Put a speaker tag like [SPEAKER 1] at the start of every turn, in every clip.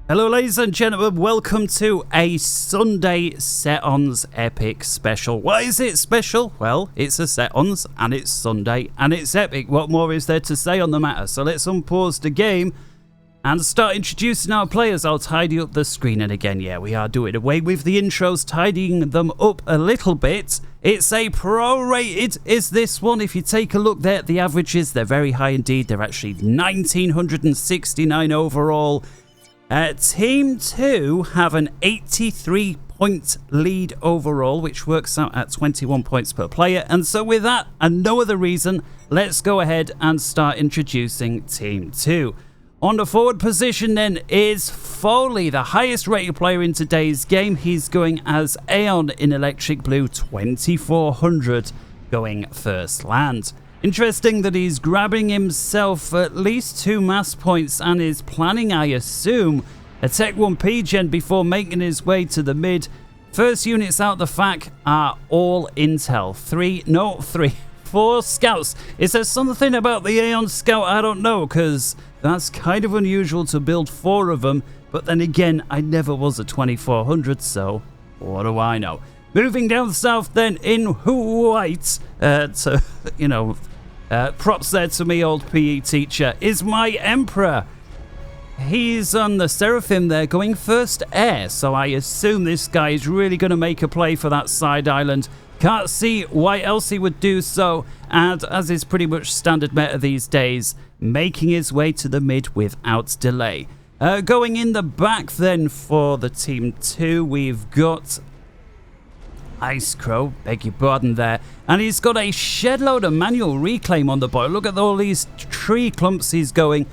[SPEAKER 1] Hello ladies and gentlemen, welcome to a Sunday Setons epic special. Why is it special? Well, it's a Setons and it's Sunday and it's epic. What more is there to say on the matter? So let's unpause the game and start introducing our players. I'll tidy up the screen, and again, yeah, we are doing away with the intros, tidying them up a little bit. It's a prorated, is this one. If you take a look there at the averages, they're very high indeed. They're actually 1969 overall. Team 2 have an 83-point lead overall, which works out at 21 points per player. And so with that and no other reason, let's go ahead and start introducing Team 2. On the forward position then is Foley, the highest rated player in today's game. He's going as Aeon in Electric Blue, 2400, going first land. Interesting that he's grabbing himself at least 2 mass points and is planning, I assume, a Tech 1P gen before making his way to the mid. First units out the FAC are all Intel. 4 scouts. Is there something about the Aeon Scout? I don't know, because that's kind of unusual to build 4 of them. But then again, I never was a 2400, so what do I know? Moving down south then in white, props there to me, old PE teacher, is myEmperor. He's on the Seraphim there, going first air, so I assume this guy is really going to make a play for that side island. Can't see why else he would do so, and as is pretty much standard meta these days, making his way to the mid without delay. Going in the back then for the Team 2, we've got IceCrowe, beg your pardon there, and he's got a shed load of manual reclaim on the board. Look at all these tree clumps he's going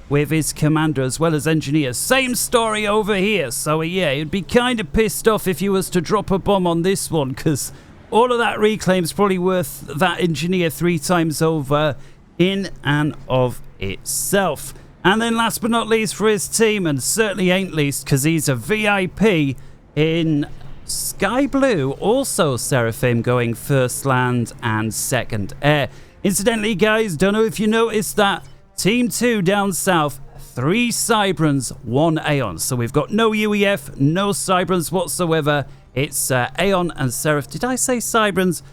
[SPEAKER 1] with his commander as well as engineer. Same story over here, so yeah, he'd be kind of pissed off if he was to drop a bomb on this one, because all of that reclaim's probably worth that engineer 3 times over in and of itself. And then last but not least for his team, and certainly ain't least because he's a VIP in Sky Blue, also Seraphim, going first land and second air. Incidentally guys, don't know if you noticed that Team 2 down south, 3 Cybrans, 1 Aeon. So we've got no UEF, no Cybrans whatsoever. It's Aeon and Seraph. Did I say Cybrans?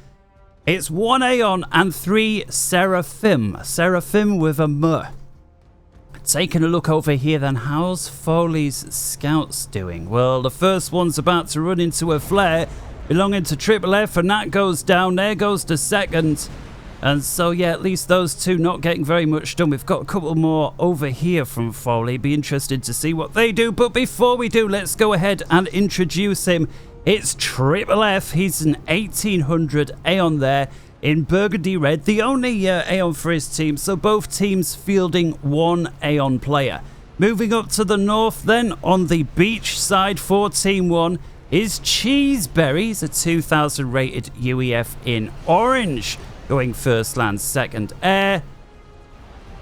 [SPEAKER 1] It's 1 Aeon and 3 Seraphim. Seraphim with a M. Taking a look over here then, how's Foley's scouts doing? Well, the first one's about to run into a flare belonging to Triple F, and that goes down. There goes the second. And so, yeah, at least those 2 not getting very much done. We've got a couple more over here from Foley. Be interested to see what they do. But before we do, let's go ahead and introduce him. It's Triple F. He's an 1800 Aeon there in burgundy red, the only Aeon for his team, so both teams fielding 1 Aeon player. Moving up to the north then, on the beach side for Team 1 is CheeseBerry. He's a 2000 rated UEF in orange, going first land, second air.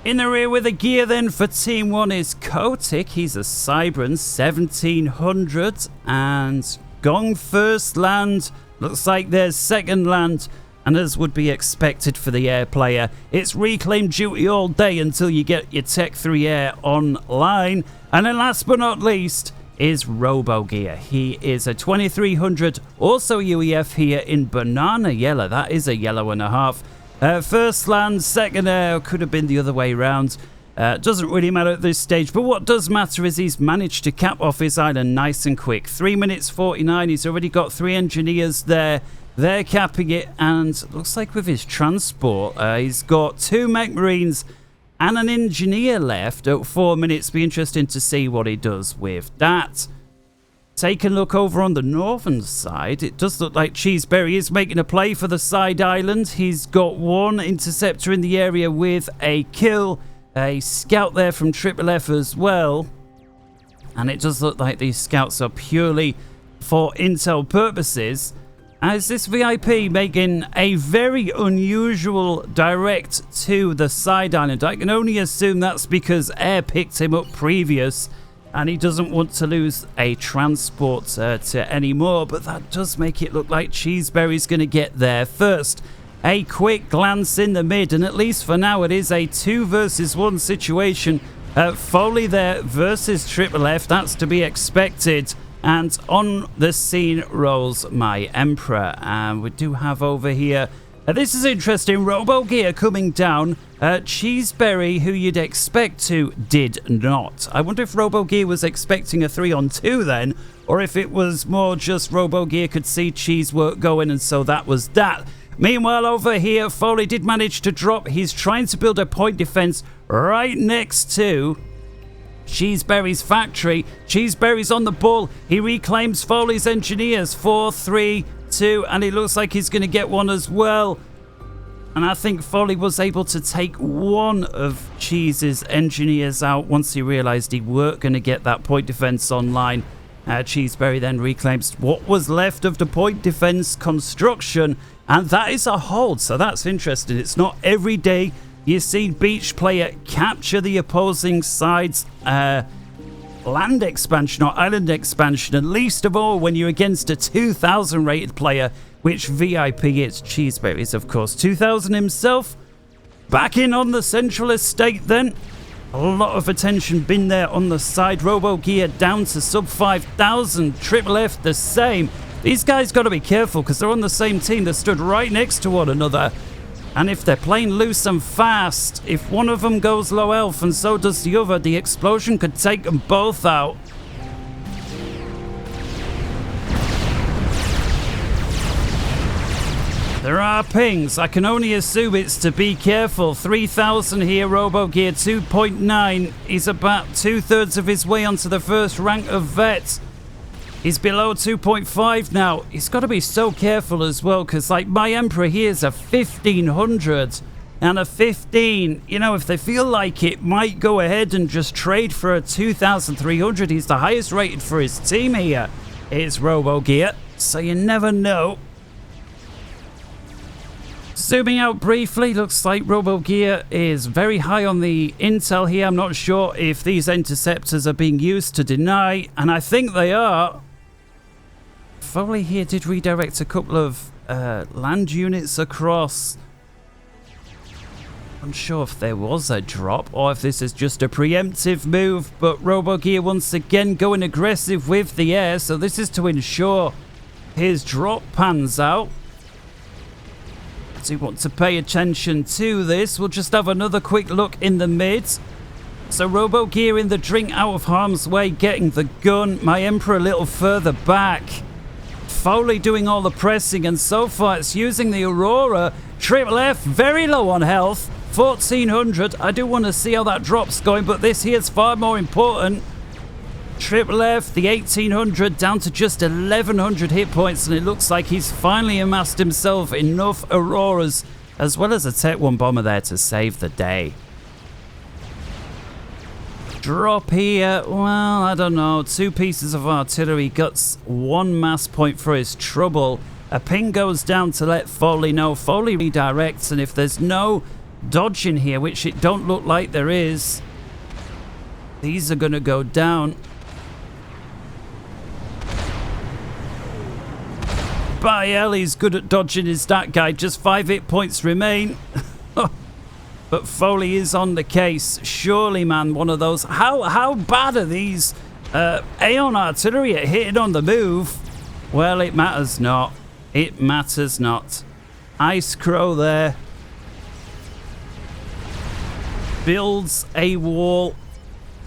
[SPEAKER 1] In the rear with a gear then for Team 1 is Kotick. He's a Cybran 1700 and gone first land. Looks like there's second land. And as would be expected for the air player, it's reclaim duty all day until you get your Tech 3 Air online. And then last but not least is Robogear. He is a 2300, also UEF here in banana yellow. That is a yellow and a half. First land, second air, could have been the other way around. Doesn't really matter at this stage, but what does matter is he's managed to cap off his island nice and quick. 3 minutes 49, he's already got 3 engineers there. They're capping it, and looks like with his transport, he's got 2 mech marines and an engineer left at 4 minutes. Be interesting to see what he does with that. Take a look over on the northern side. It does look like CheeseBerry is making a play for the side island. He's got 1 interceptor in the area with a kill. A scout there from Triple F as well. And it does look like these scouts are purely for intel purposes. As this VIP making a very unusual direct to the side island. I can only assume that's because Air picked him up previous and he doesn't want to lose a transport to anymore. But that does make it look like CheeseBerry's going to get there first. A quick glance in the mid, and at least for now it is a 2 versus 1 situation Foley there versus Triple F. That's to be expected. And on the scene rolls myEmperor. And we do have over here... this is interesting. Robogear coming down. CheeseBerry, who you'd expect to, did not. I wonder if Robogear was expecting a 3-on-2 then, or if it was more just Robogear could see Cheese work going, and so that was that. Meanwhile, over here, Foley did manage to drop. He's trying to build a point defense right next to CheeseBerry's factory. CheeseBerry's on the ball. He reclaims Foley's engineers. 4, 3, 2, and it looks like he's going to get one as well. And I think Foley was able to take one of Cheese's engineers out once he realized he weren't going to get that point defense online. CheeseBerry then reclaims what was left of the point defense construction, and that is a hold, so that's interesting. It's not every day you see Beach player capture the opposing side's land expansion or island expansion, and least of all when you're against a 2000 rated player, which VIP is. CheeseBerry is of course 2000 himself. Back in on the central estate then. A lot of attention been there on the side. Robogear down to sub 5000. Triple F the same. These guys got to be careful because they're on the same team. They're stood right next to one another. And if they're playing loose and fast, if one of them goes low health and so does the other, the explosion could take them both out. There are pings. I can only assume it's to be careful. 3000 here, Robogear 2.9. He's about 2/3 of his way onto the first rank of vets. He's below 2.5 now. He's got to be so careful as well, because like myEmperor here is a 1500 and a 15. You know, if they feel like it, might go ahead and just trade for a 2300. He's the highest rated for his team here. It's Robogear, so you never know. Zooming out briefly, looks like Robogear is very high on the intel here. I'm not sure if these interceptors are being used to deny, and I think they are. Foley here did redirect a couple of land units across. I'm unsure if there was a drop or if this is just a preemptive move, but Robogear once again going aggressive with the air, so this is to ensure his drop pans out. So you want to pay attention to this. We'll just have another quick look in the mid. So Robogear in the drink out of harm's way, getting the gun. myEmperor a little further back. Foley doing all the pressing, and so far it's using the Aurora. Triple F very low on health, 1400. I do want to see how that drop's going, but this here is far more important. Triple F, the 1800 down to just 1100 hit points, and it looks like he's finally amassed himself enough Auroras as well as a Tech 1 bomber there to save the day. Drop here, well, I don't know, 2 pieces of artillery, guts 1 mass point for his trouble. A ping goes down to let Foley know. Foley redirects, and if there's no dodging here, which it don't look like there is, these are going to go down. By hell, he's good at dodging, is that guy. Just 5 hit points remain. But Foley is on the case. Surely, man, one of those. How bad are these Aeon artillery at hitting on the move? Well, it matters not. It matters not. IceCrowe there. Builds a wall.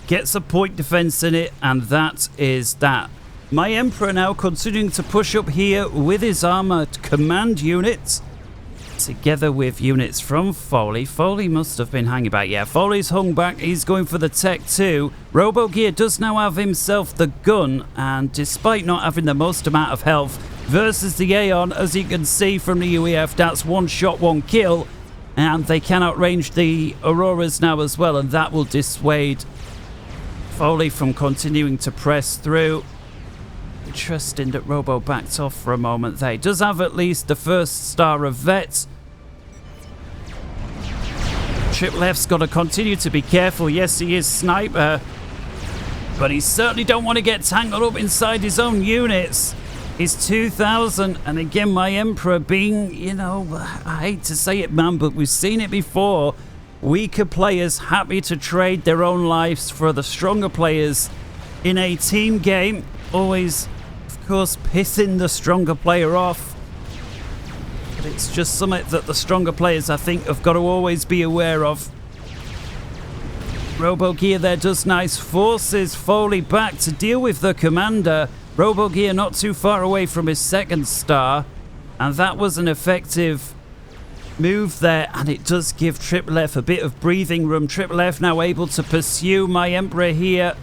[SPEAKER 1] Gets a point defense in it. And that is that. myEmperor now continuing to push up here with his armored command units, together with units from Foley. Foley must have been hanging back. Yeah, Foley's hung back. He's going for the Tech 2. Robogear does now have himself the gun, and despite not having the most amount of health versus the Aeon, as you can see from the UEF, that's 1 shot, 1 kill, and they can outrange the Auroras now as well, and that will dissuade Foley from continuing to press through. Interesting that Robo backed off for a moment there. He does have at least the first star of vets. Triple F's got to continue to be careful. Yes, he is sniper, but he certainly don't want to get tangled up inside his own units. He's 2000, and again myEmperor being, you know, I hate to say it, man, but we've seen it before. weaker players happy to trade their own lives for the stronger players in a team game. Always, of course, pissing the stronger player off. But it's just something that the stronger players, I think, have got to always be aware of. Robogear there does nice, forces Foley back to deal with the commander. Robogear not too far away from his second star. And that was an effective move there, and it does give Triple F a bit of breathing room. Triple F now able to pursue myEmperor here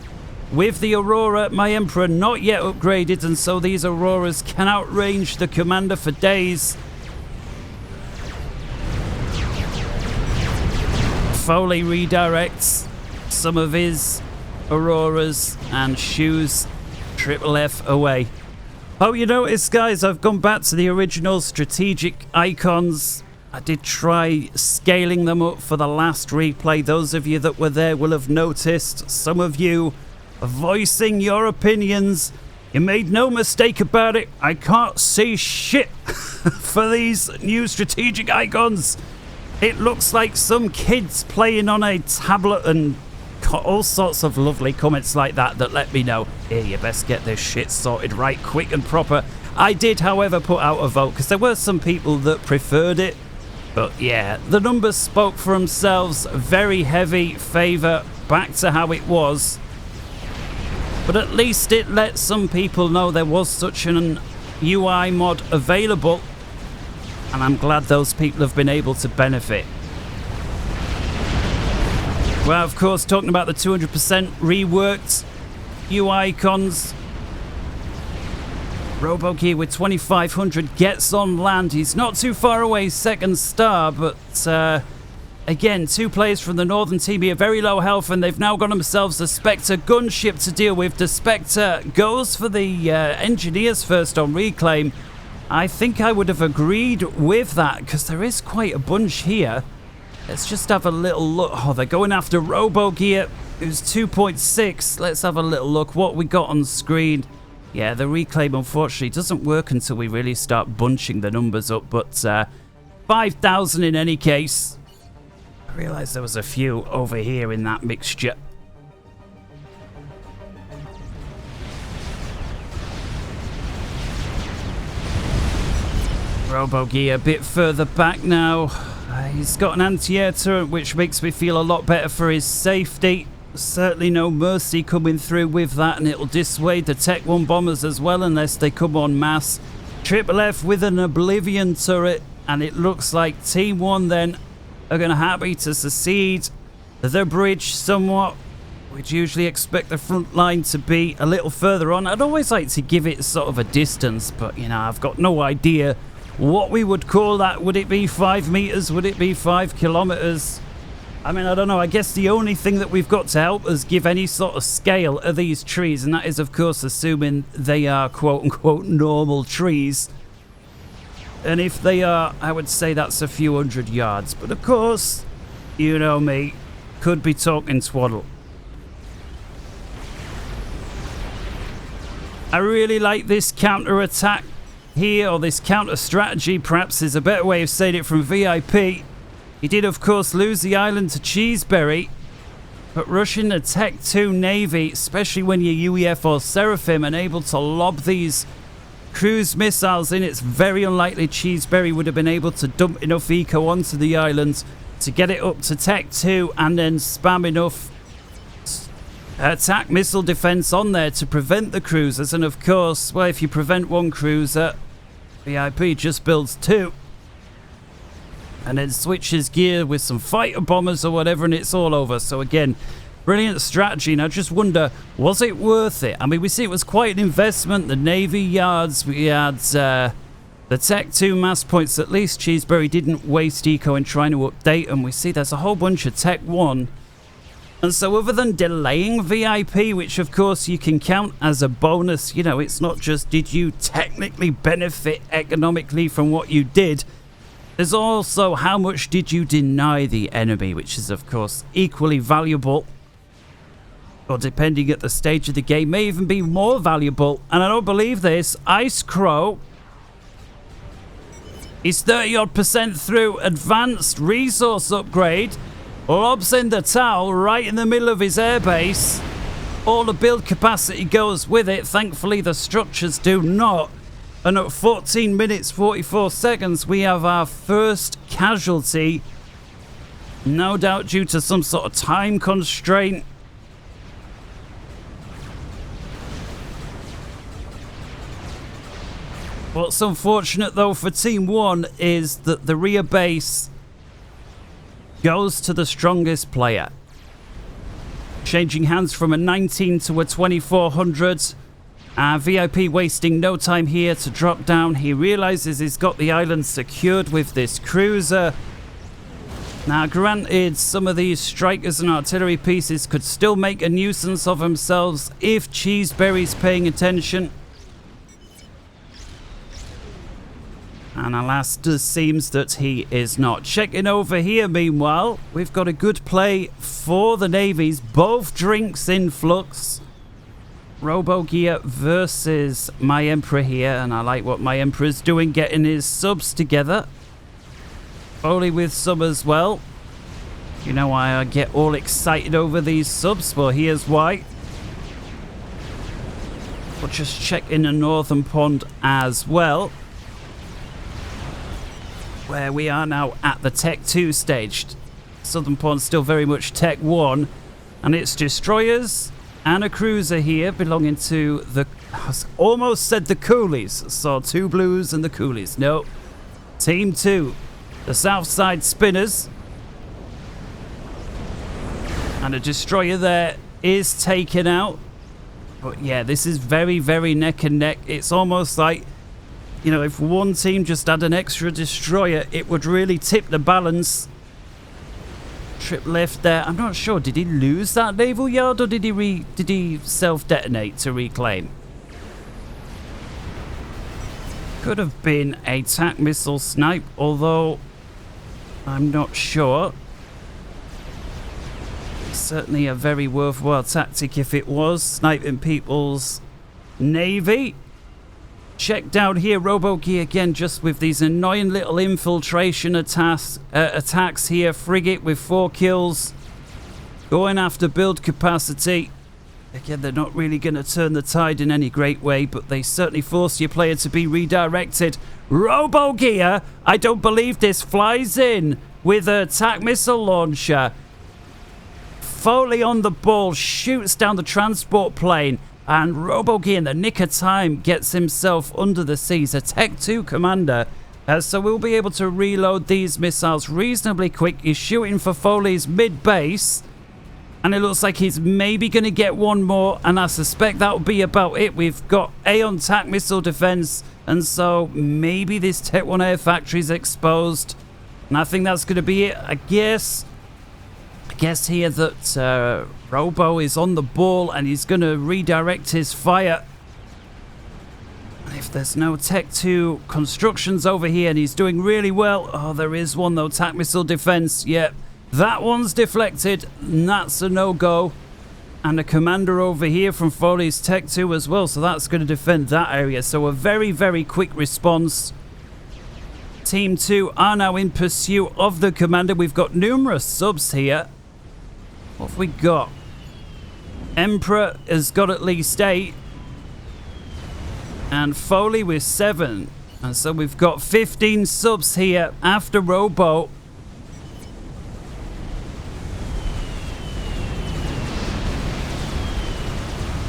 [SPEAKER 1] with the Aurora. myEmperor not yet upgraded, and so these Auroras can outrange the commander for days. Foley redirects some of his Auroras and shoos Triple F away. Oh, you notice, guys, I've gone back to the original strategic icons. I did try scaling them up for the last replay. Those of you that were there will have noticed. Some of you are voicing your opinions. You made no mistake about it. I can't see shit for these new strategic icons. It looks like some kids playing on a tablet and all sorts of lovely comments like that let me know, here, you best get this shit sorted right quick and proper. I did, however, put out a vote because there were some people that preferred it. But yeah, the numbers spoke for themselves. Very heavy favour back to how it was. But at least it let some people know there was such an UI mod available. And I'm glad those people have been able to benefit. Well, of course, talking about the 200% reworked UI icons. Robogear with 2,500 gets on land. He's not too far away, second star, but again, two players from the northern team here, very low health, and they've now got themselves a Spectre gunship to deal with. The Spectre goes for the engineers first on reclaim. I think I would have agreed with that because there is quite a bunch here. Let's just have a little look. Oh, they're going after Robogear, who's 2.6. Let's have a little look what we got on screen. Yeah, the reclaim, unfortunately, doesn't work until we really start bunching the numbers up, but 5,000 in any case. I realised there was a few over here in that mixture. Robogear a bit further back now. He's got an anti-air turret, which makes me feel a lot better for his safety. Certainly no mercy coming through with that, and it'll dissuade the Tech 1 bombers as well unless they come en masse. Triple F with an Oblivion turret, and it looks like Team 1 then are going to happy to secede the bridge somewhat. We'd usually expect the front line to be a little further on. I'd always like to give it sort of a distance, but you know, I've got no idea what we would call that. Would it be 5 meters? Would it be 5 kilometers? I mean, I don't know. I guess the only thing that we've got to help us give any sort of scale are these trees, and that is, of course, assuming they are quote-unquote normal trees. And if they are, I would say that's a few hundred yards. But, of course, you know me, could be talking twaddle. I really like this counter-attack here, or this counter-strategy, perhaps is a better way of saying it, from VIP. He did, of course, lose the island to CheeseBerry, but rushing the Tech 2 Navy, especially when you're UEF or Seraphim and able to lob these cruise missiles in, it's very unlikely CheeseBerry would have been able to dump enough eco onto the island to get it up to Tech 2 and then spam enough attack missile defense on there to prevent the cruisers. And of course, well, if you prevent one cruiser, VIP just builds 2 and then switches gear with some fighter bombers or whatever, and it's all over. So again, brilliant strategy. And I just wonder, was it worth it? I mean, we see it was quite an investment. The Navy yards, we had the Tech 2 mass points. At least CheeseBerry didn't waste eco in trying to update them. We see there's a whole bunch of Tech 1. And so other than delaying VIP, which of course you can count as a bonus, you know, it's not just did you technically benefit economically from what you did, there's also how much did you deny the enemy, which is of course equally valuable, or depending at the stage of the game may even be more valuable. And I don't believe this, IceCrowe is 30% through advanced resource upgrade. lobs in the towel right in the middle of his airbase. All the build capacity goes with it. Thankfully, the structures do not. And at 14 minutes 44 seconds, we have our first casualty. No doubt due to some sort of time constraint. What's unfortunate though for Team 1 is that the rear base goes to the strongest player. Changing hands from a 19 to a 2400. VIP wasting no time here to drop down. He realizes he's got the island secured with this cruiser. Now granted, some of these strikers and artillery pieces could still make a nuisance of themselves if CheeseBerry's paying attention. And alas, it seems that he is not. Checking over here, meanwhile, we've got a good play for the navies. Both drinks in flux. Robogear versus myEmperor here. And I like what myEmperor's doing, getting his subs together. Foley with some as well. You know why I get all excited over these subs? Well, here's why. We'll just check in the northern pond as well, where we are now at the Tech 2 stage. Southern Pond still very much Tech 1. And it's destroyers and a cruiser here belonging to the... I almost said the coolies. Saw 2 blues and the coolies. No. Team 2. The Southside Spinners. And a destroyer there is taken out. But yeah, this is very, very neck and neck. It's almost like, you know, if one team just had an extra destroyer, it would really tip the balance. Trip left there. I'm not sure. Did he lose that naval yard, or did he self-detonate to reclaim? Could have been a TAC missile snipe, although I'm not sure. Certainly a very worthwhile tactic if it was. Sniping people's navy. Check down here, Robogear again, just with these annoying little infiltration attacks here. Frigate with 4 kills. Going after build capacity. Again, they're not really going to turn the tide in any great way, but they certainly force your player to be redirected. Robogear, I don't believe this, flies in with a TAC missile launcher. Foley on the ball, shoots down the transport plane. And Robogear in the nick of time gets himself under the seas. A Tech 2 commander. So we'll be able to reload these missiles reasonably quick. He's shooting for Foley's mid-base. And it looks like he's maybe going to get one more. And I suspect that'll be about it. We've got Aeon TAC missile defense. And so maybe this Tech 1 air factory is exposed. And I think that's going to be it. I guess here that Robo is on the ball and he's going to redirect his fire. If there's no Tech 2 constructions over here, and he's doing really well. Oh, there is one though, TAC missile defense. Yep, that one's deflected. And that's a no-go. And a commander over here from Foley's Tech 2 as well, so that's going to defend that area. So a very, very quick response. Team 2 are now in pursuit of the commander. We've got numerous subs here. What have we got? Emperor has got at least 8. And Foley with 7. And so we've got 15 subs here after Robo.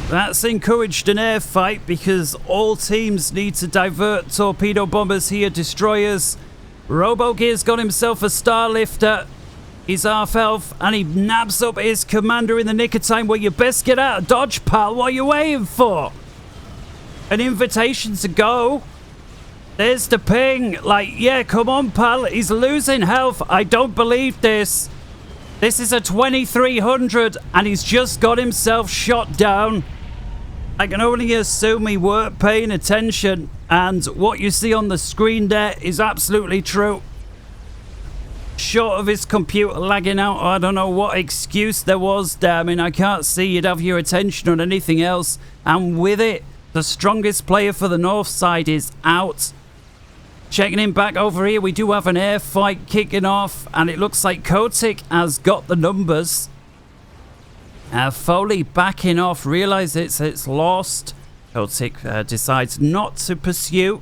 [SPEAKER 1] That's encouraged an air fight because all teams need to divert torpedo bombers here, destroyers. Robogear's got himself a star lifter. He's half health, and he nabs up his commander in the nick of time. Well, you best get out of dodge, pal. What are you waiting for? An invitation to go. There's the ping. Like, yeah, come on, pal. He's losing health. I don't believe this. This is a 2300, and he's just got himself shot down. I can only assume he weren't paying attention, and what you see on the screen there is absolutely true. Short of his computer lagging out, I don't know what excuse there was there. I mean, I can't see you'd have your attention on anything else. And with it, the strongest player for the north side is out. Checking in back over here, we do have an air fight kicking off, and it looks like Kotick has got the numbers. Foley backing off, realizes it's lost. Kotick decides not to pursue.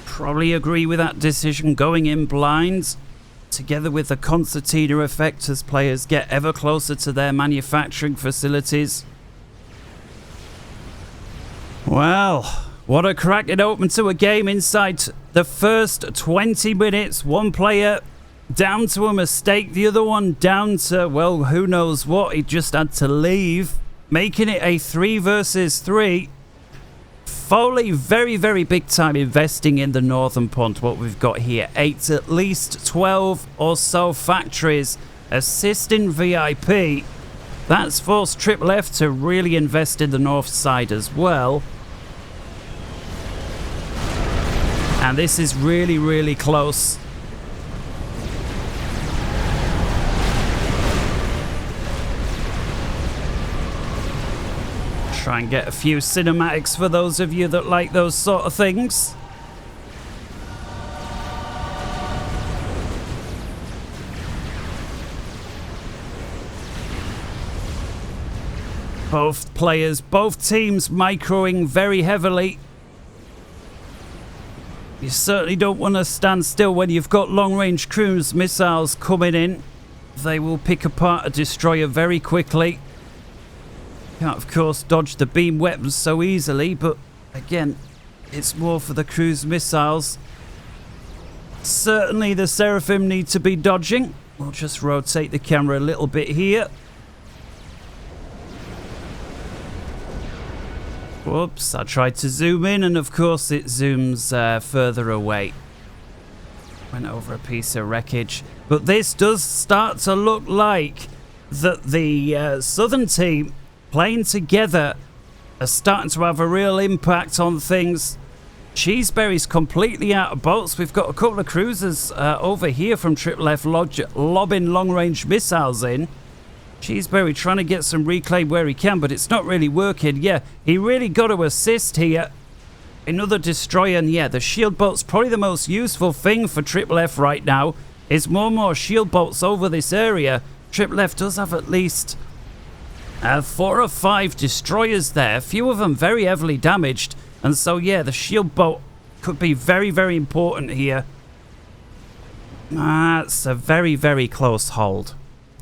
[SPEAKER 1] Probably agree with that decision, going in blind. Together with the concertina effect as players get ever closer to their manufacturing facilities. Well, what a cracking open to a game inside the first 20 minutes. One player down to a mistake, the other one down to, well, who knows what. He just had to leave, making it a 3 versus 3. Foley very, very big time investing in the northern pond. What we've got here, at least 12 or so factories assisting VIP. That's forced Triple F to really invest in the north side as well. And this is really, really close. Try and get a few cinematics for those of you that like those sort of things. Both players, both teams microing very heavily. You certainly don't want to stand still when you've got long-range cruise missiles coming in. They will pick apart a destroyer very quickly. Can't, of course, dodge the beam weapons so easily, but again, it's more for the cruise missiles. Certainly the Seraphim need to be dodging. We'll just rotate the camera a little bit here. Whoops, I tried to zoom in and of course it zooms further away. Went over a piece of wreckage. But this does start to look like that the southern team playing together are starting to have a real impact on things. CheeseBerry's completely out of boats. We've got a couple of cruisers over here from Triple F lobbing long-range missiles in. CheeseBerry trying to get some reclaim where he can, but it's not really working. Yeah, he really got to assist here. Another destroyer, and yeah, the shield bolt's probably the most useful thing for Triple F right now. Is more and more shield bolts over this area. Triple F does have at least 4 or 5 destroyers there, a few of them very heavily damaged, and so yeah, the shield bolt could be very, very important here. That's a very, very close hold.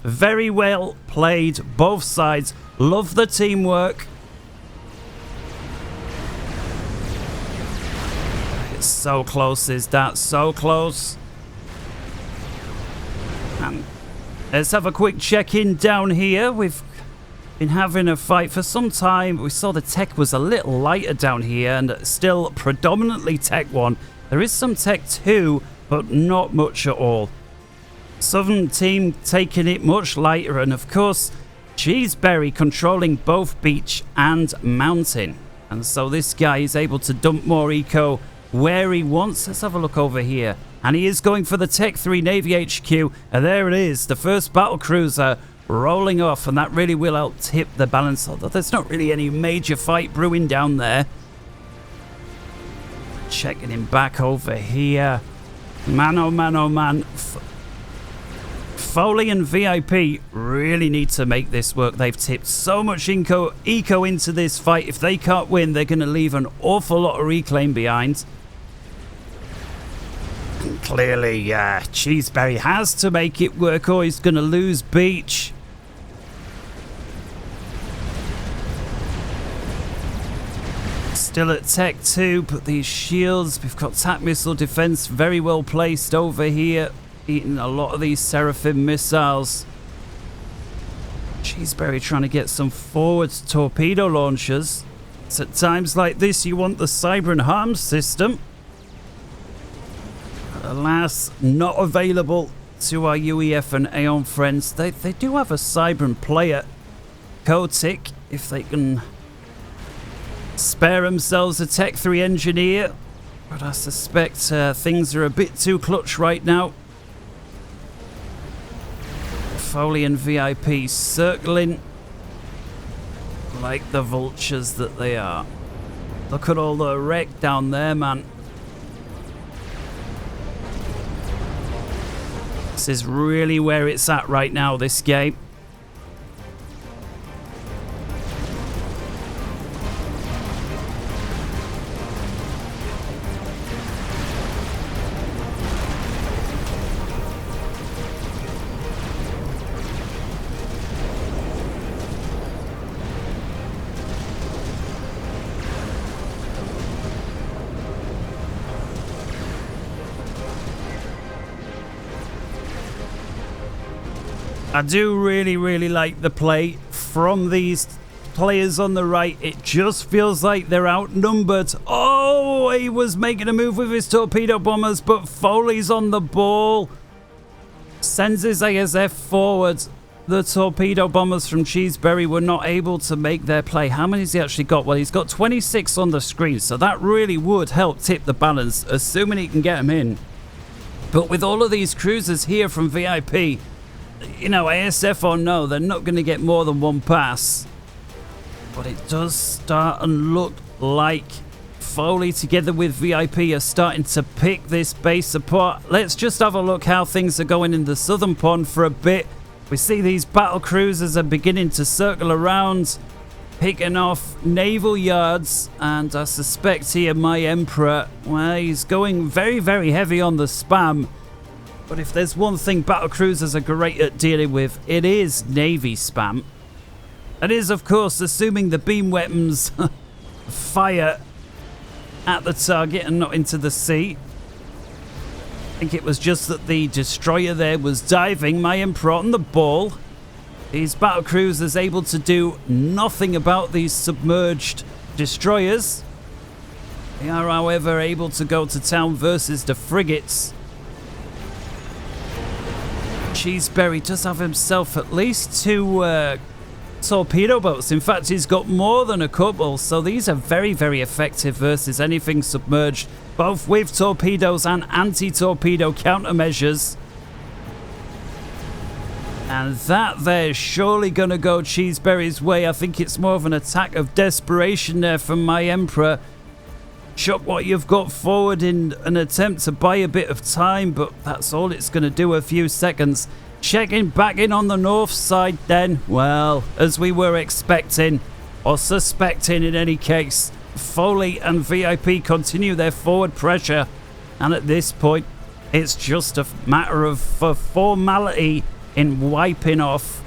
[SPEAKER 1] Very well played, both sides. Love the teamwork. It's so close, is that? So close. And let's have a quick check-in down here. We've been having a fight for some time. We saw the tech was a little lighter down here and still predominantly tech 1. There is some tech 2, but not much at all. Southern team taking it much lighter, and of course CheeseBerry controlling both beach and mountain, and so this guy is able to dump more eco where he wants. Let's have a look over here, and he is going for the Tech 3 Navy HQ, and there it is, the first battle cruiser rolling off, and that really will help tip the balance, although there's not really any major fight brewing down there. Checking him back over here. Man, oh man, oh man. Foley and VIP really need to make this work. They've tipped so much eco into this fight. If they can't win, they're going to leave an awful lot of reclaim behind. And clearly, CheeseBerry has to make it work or he's going to lose beach. Still at Tech 2, but these shields, we've got TAC missile defense very well placed over here. Eating a lot of these Seraphim missiles. CheeseBerry trying to get some forward torpedo launchers. It's at times like this you want the cyber and harm system. Alas, not available to our UEF and Aeon friends. They do have a cyber player, Kotick, if they can spare themselves a Tech 3 engineer. But I suspect things are a bit too clutch right now. Foley and VIP circling like the vultures that they are. Look at all the wreck down there, man. This is really where it's at right now, this game. I do really like the play from these players on the right. It just feels like they're outnumbered. Oh, he was making a move with his torpedo bombers, but Foley's on the ball. Sends his ASF forward. The torpedo bombers from CheeseBerry were not able to make their play. How many has he actually got? Well, he's got 26 on the screen, so that really would help tip the balance, assuming he can get them in. But with all of these cruisers here from VIP, you know, ASF or no, they're not going to get more than one pass. But it does start and look like Foley together with VIP are starting to pick this base apart. Let's just have a look how things are going in the southern pond for a bit. We see these battle cruisers are beginning to circle around, picking off naval yards, and I suspect here myEmperor, well, he's going very heavy on the spam. But if there's one thing battle cruisers are great at dealing with, it is navy spam. It is, of course, assuming the beam weapons fire at the target and not into the sea. I think it was just that the destroyer there was diving. myEmperor on the ball. These battle cruisers able to do nothing about these submerged destroyers. They are, however, able to go to town versus the frigates. CheeseBerry does have himself at least 2 torpedo boats. In fact, he's got more than a couple, so these are very effective versus anything submerged, both with torpedoes and anti-torpedo countermeasures. And that there's surely gonna go CheeseBerry's way. I think it's more of an attack of desperation there from myEmperor. Chuck what you've got forward in an attempt to buy a bit of time, but that's all it's going to do, a few seconds. Checking back in on the north side then. Well, as we were expecting, or suspecting in any case, Foley and VIP continue their forward pressure. And at this point, it's just a matter of formality in wiping off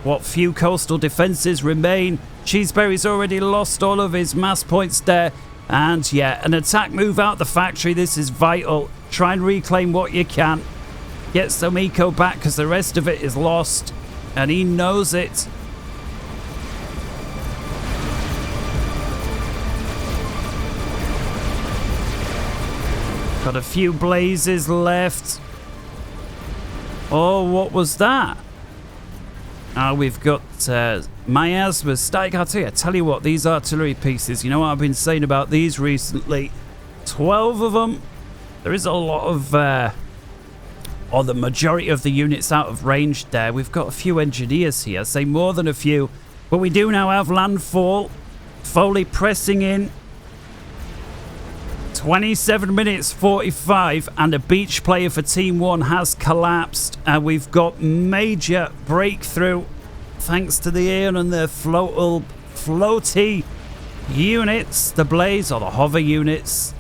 [SPEAKER 1] what few coastal defences remain. CheeseBerry's already lost all of his mass points there. And yeah, an attack move out the factory. This is vital. Try and reclaim what you can. Get some eco back because the rest of it is lost. And he knows it. Got a few blazes left. Oh, what was that? We've got miasmas. Static artillery. I tell you what, these artillery pieces, you know what I've been saying about these recently? 12 of them. There is a lot of, or the majority of the units out of range there. We've got a few engineers here, say more than a few. But we do now have landfall. Foley pressing in. 27 minutes 45, and a beach player for Team 1 has collapsed. And we've got major breakthrough thanks to the air and the floaty units, the blaze or the hover units.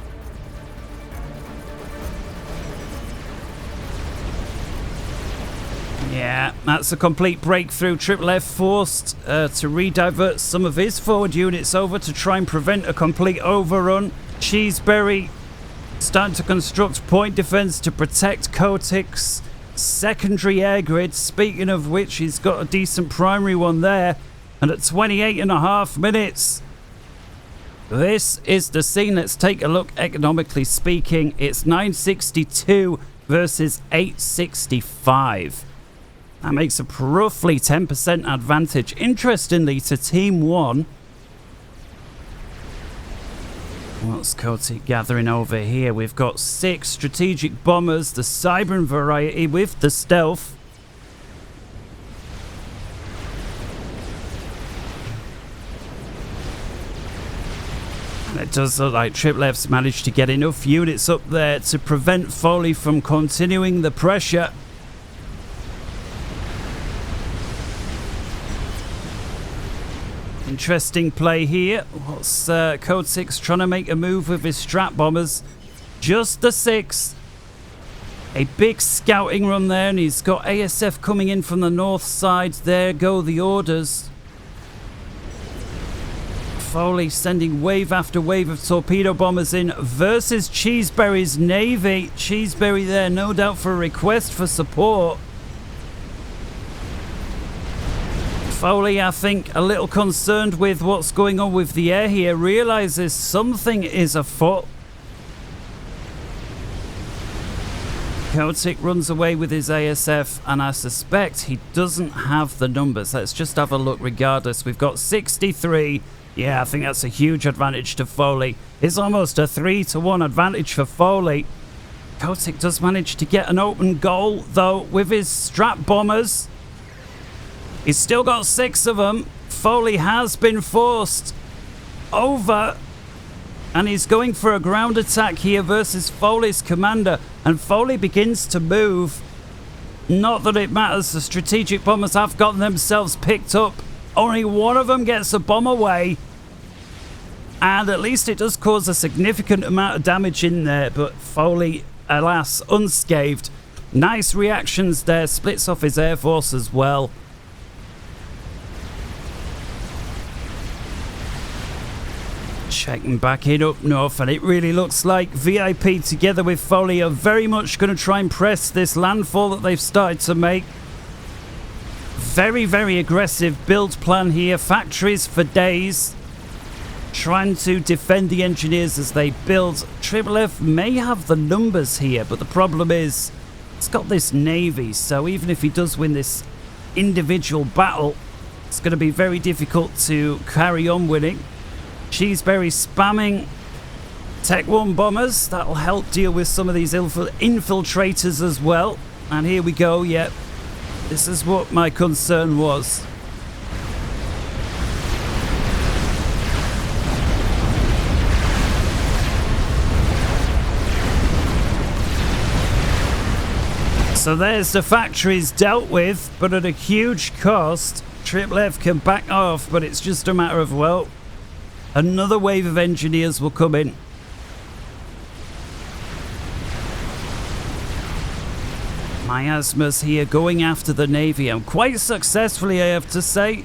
[SPEAKER 1] Yeah, that's a complete breakthrough. Triple F forced to redivert some of his forward units over to try and prevent a complete overrun. CheeseBerry starting to construct point defense to protect Kotick's secondary air grid. Speaking of which, he's got a decent primary one there. And at 28.5 minutes, this is the scene. Let's take a look. Economically speaking, it's 962 versus 865. That makes a roughly 10% advantage. Interestingly, to Team 1. What's Kotick gathering over here? We've got 6 strategic bombers, the Cybern variety with the stealth. And it does look like Triple F's managed to get enough units up there to prevent Foley from continuing the pressure. Interesting play here. What's Code 6 trying to make a move with his strap bombers? Just the 6. A big scouting run there, and he's got ASF coming in from the north side. There go the orders. Foley sending wave after wave of torpedo bombers in versus CheeseBerry's navy. CheeseBerry there, no doubt for a request for support. Foley, I think, a little concerned with what's going on with the air here, realizes something is afoot. Celtic runs away with his ASF, and I suspect he doesn't have the numbers. Let's just have a look regardless. We've got 63. Yeah, I think that's a huge advantage to Foley. It's almost a 3-to-1 advantage for Foley. Celtic does manage to get an open goal, though, with his strap bombers. He's still got 6 of them. Foley has been forced over, and he's going for a ground attack here versus Foley's commander, and Foley begins to move. Not that it matters, the strategic bombers have gotten themselves picked up. Only one of them gets a bomb away, and at least it does cause a significant amount of damage in there, but Foley, alas, unscathed. Nice reactions there, splits off his air force as well. Checking back in up north, and it really looks like VIP together with Foley are very much going to try and press this landfall that they've started to make. Very, very aggressive build plan here. Factories for days. Trying to defend the engineers as they build. Triple F may have the numbers here, but the problem is it's got this navy, so even if he does win this individual battle, it's going to be very difficult to carry on winning. CheeseBerry spamming Tech 1 bombers. That'll help deal with some of these infiltrators as well. And here we go. Yep. This is what my concern was. So there's the factories dealt with, but at a huge cost. Triple F can back off, but it's just a matter of, well, another wave of engineers will come in. Miasmas here going after the Navy, and quite successfully, I have to say.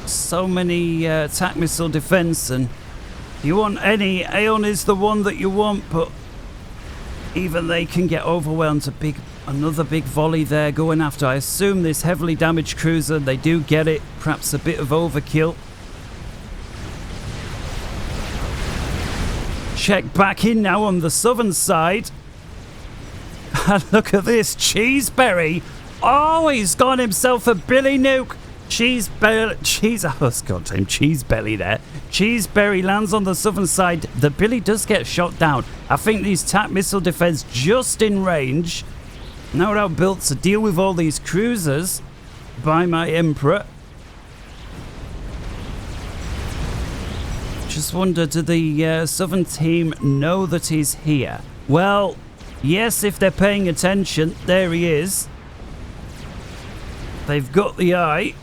[SPEAKER 1] So many attack missile defense, and if you want any, Aeon is the one that you want, but even they can get overwhelmed. Another big volley there going after, I assume, this heavily damaged cruiser. They do get it, perhaps a bit of overkill. Check back in now on the southern side. And look at this, CheeseBerry. Oh, he's got himself a Billy Nuke. CheeseBelly there. CheeseBerry lands on the southern side. The Billy does get shot down. I think these TAC missile defense just in range. No doubt built to deal with all these cruisers by myEmperor. Just wonder, do the southern team know that he's here? Well, yes, if they're paying attention. There he is. They've got the eye.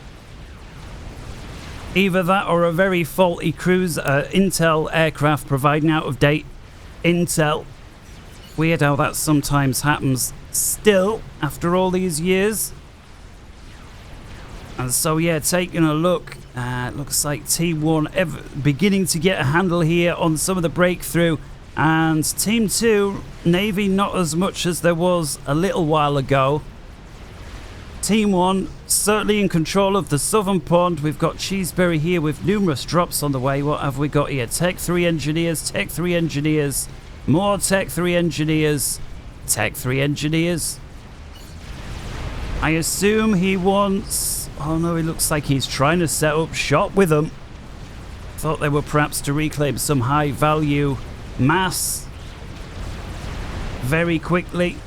[SPEAKER 1] Either that or a very faulty cruiser intel aircraft providing out-of-date intel. Weird how that sometimes happens still after all these years. And so, yeah, taking a look, looks like Team 1 beginning to get a handle here on some of the breakthrough. And Team 2, Navy, not as much as there was a little while ago. Team 1 certainly in control of the southern pond. We've got CheeseBerry here with numerous drops on the way. What have we got here? Tech 3 engineers, Tech 3 engineers, more Tech 3 engineers, Tech 3 engineers. I assume he wants... Oh no, he looks like he's trying to set up shop with them. Thought they were perhaps to reclaim some high value mass very quickly.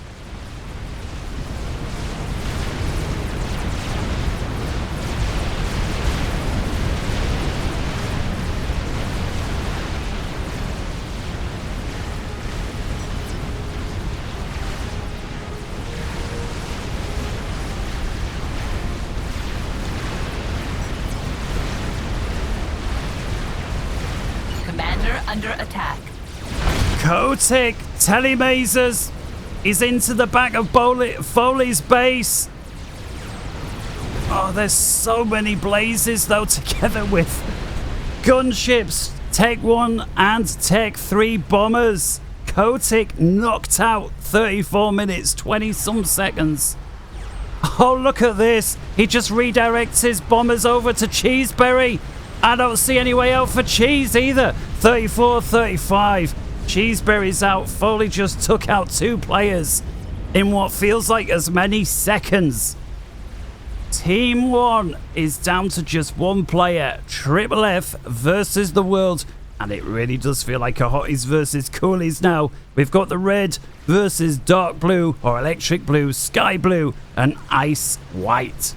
[SPEAKER 2] commander under attack.
[SPEAKER 1] Kotick telemasers. He's into the back of Foley's base. Oh, there's so many blazes though, together with gunships, Tech 1 and Tech 3 bombers. Kotick knocked out 34 minutes, 20 some seconds. Oh, look at this. He just redirects his bombers over to CheeseBerry. I don't see any way out for Cheese either. 34, 35. CheeseBerry's out. Foley just took out 2 players in what feels like as many seconds. Team 1 is down to just 1 player. Triple F versus the world. And it really does feel like a hotties versus coolies now. We've got the red versus dark blue, or electric blue, sky blue, and ice white.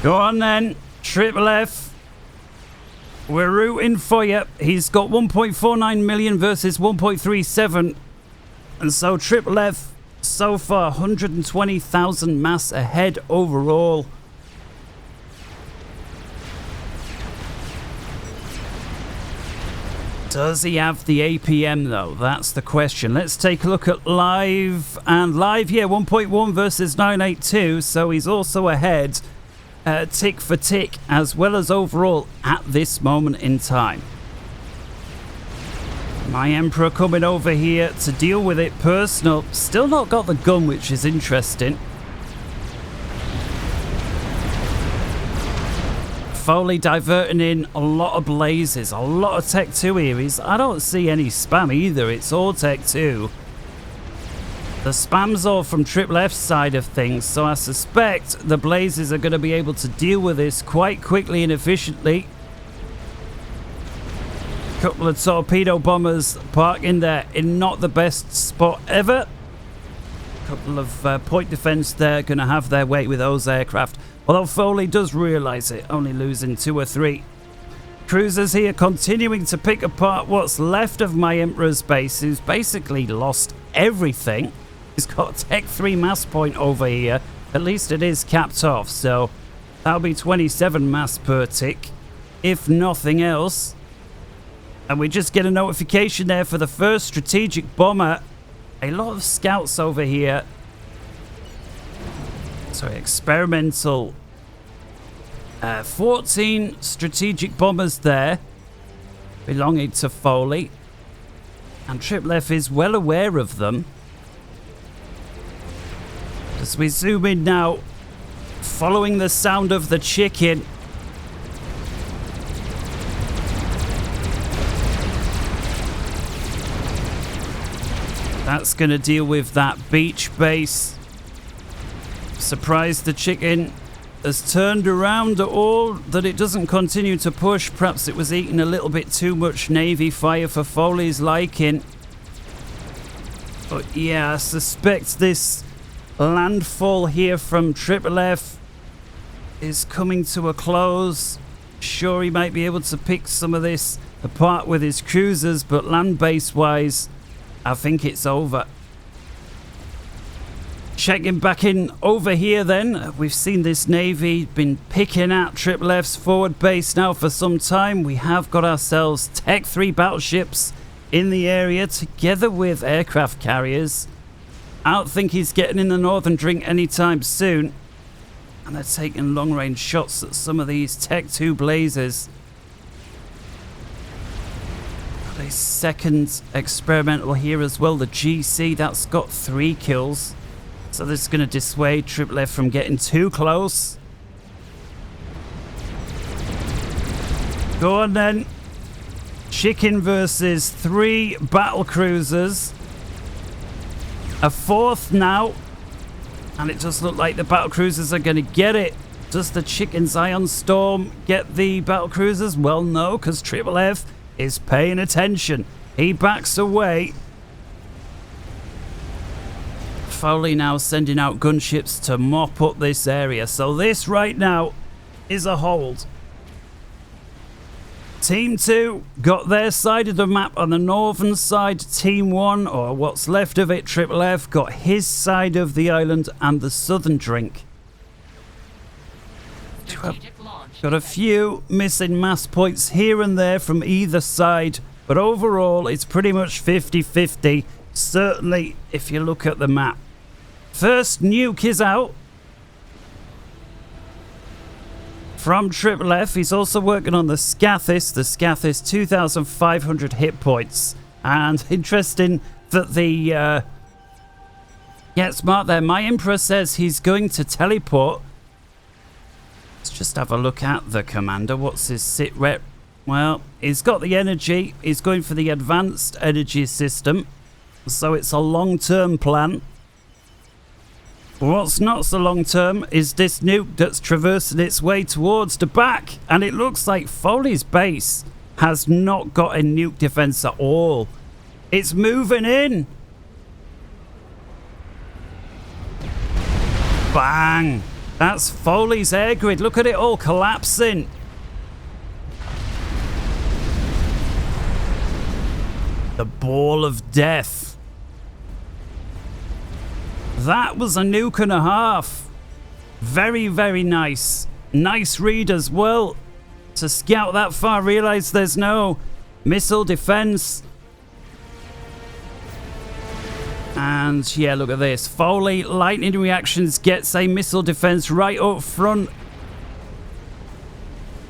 [SPEAKER 1] Go on then, Triple F. We're rooting for you. He's got 1.49 million versus 1.37. And so Triple F, so far, 120,000 mass ahead overall. Does he have the APM though? That's the question. Let's take a look at live. And live, yeah, 1.1 versus 982. So he's also ahead tick for tick as well as overall at this moment in time. myEmperor coming over here to deal with it personal. Still not got the gun, which is interesting. Foley diverting in a lot of blazes, a lot of Tech 2 Eries. I don't see any spam either, it's all Tech 2. The spam's all from Triple F's side of things, so I suspect the blazes are going to be able to deal with this quite quickly and efficiently. Couple of torpedo bombers parking there in not the best spot ever. Couple of point defense there, going to have their way with those aircraft. Although Foley does realise it, only losing 2 or 3. Cruisers here continuing to pick apart what's left of myEmperor's base, who's basically lost everything. He's got Tech 3 mass point over here. At least it is capped off, so that'll be 27 mass per tick, if nothing else. And we just get a notification there for the first strategic bomber. A lot of scouts over here. Sorry, experimental. 14 strategic bombers there, belonging to Foley. And Triple F is well aware of them. As we zoom in now, following the sound of the chicken. That's going to deal with that beach base. Surprised the chicken has turned around at all, that it doesn't continue to push. Perhaps it was eating a little bit too much Navy fire for Foley's liking. But yeah, I suspect this landfall here from Triple F is coming to a close. Sure, he might be able to pick some of this apart with his cruisers, but land base wise, I think it's over. Checking back in over here then, we've seen this Navy been picking at Triple F's forward base now for some time. We have got ourselves Tech 3 battleships in the area together with aircraft carriers. I don't think he's getting in the Northern Drink anytime soon. And they're taking long range shots at some of these Tech 2 blazers. A second experimental here as well, the GC, that's got 3 kills. So this is going to dissuade Triple F from getting too close. Go on then. Chicken versus 3 battle cruisers. A 4th now. And it does look like the battle cruisers are going to get it. Does the Chicken's Ion Storm get the battle cruisers? Well, no, because Triple F is paying attention. He backs away. Foley now sending out gunships to mop up this area. So this right now is a hold. Team 2 got their side of the map on the northern side. Team 1, or what's left of it, Triple F, got his side of the island and the southern drink. Got a few missing mass points here and there from either side, but overall it's pretty much 50-50, certainly if you look at the map. First nuke is out from Triple F. He's also working on the Scathis. The Scathis, 2,500 hit points. And interesting that the... yeah, smart there. myEmperor says he's going to teleport. Let's just have a look at the commander. What's his sit rep? Well, he's got the energy. He's going for the advanced energy system. So it's a long-term plan. What's not so long-term is this nuke that's traversing its way towards the back. And it looks like Foley's base has not got a nuke defense at all. It's moving in. Bang! That's Foley's air grid. Look at it all collapsing. The ball of death. That was a nuke and a half. Very, very nice. Nice read as well. To scout that far, realize there's no missile defense. And yeah, look at this. Foley, lightning reactions, gets a missile defense right up front.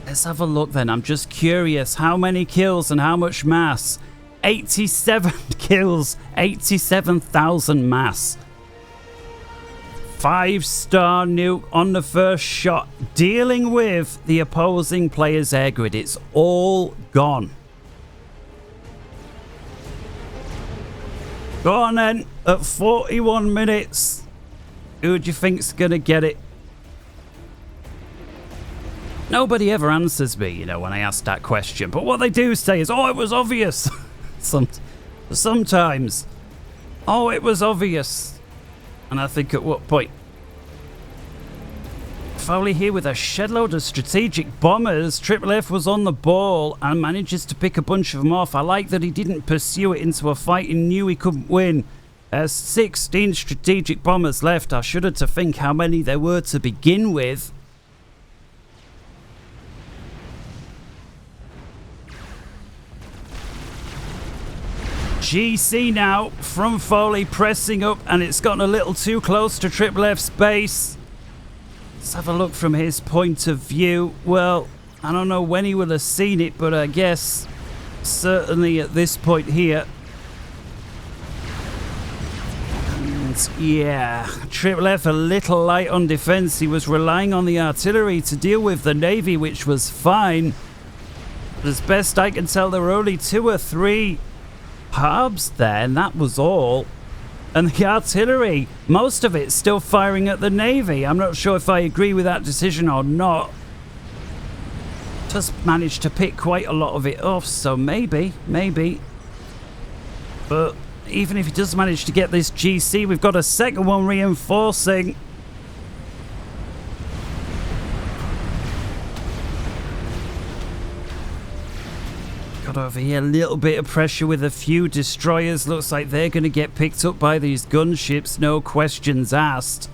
[SPEAKER 1] Let's have a look then. I'm just curious. How many kills and how much mass? 87 kills. 87,000 mass. 5-star nuke on the first shot. Dealing with the opposing player's air grid. It's all gone. Go on then, at 41 minutes. Who do you think's gonna get it? Nobody ever answers me, you know, when I ask that question. But what they do say is, oh, it was obvious. Sometimes. Oh, it was obvious. And I think at what point? Foley here with a shed load of strategic bombers. Triple F was on the ball and manages to pick a bunch of them off. I like that he didn't pursue it into a fight and knew he couldn't win. There's 16 strategic bombers left. I shudder to think how many there were to begin with. GC now from Foley pressing up, and it's gotten a little too close to Triple F's base. Let's have a look from his point of view. Well, I don't know when he will have seen it, but I guess certainly at this point here. And yeah, Triple F a little light on defense. He was relying on the artillery to deal with the Navy, which was fine. But as best I can tell, there were only 2 or 3 harbs there, and that was all. And the artillery, most of it still firing at the Navy. I'm not sure if I agree with that decision or not. Just managed to pick quite a lot of it off, so maybe. But even if he does manage to get this GC, we've got a second one reinforcing. Got over here, a little bit of pressure with a few destroyers. Looks like they're going to get picked up by these gunships, no questions asked.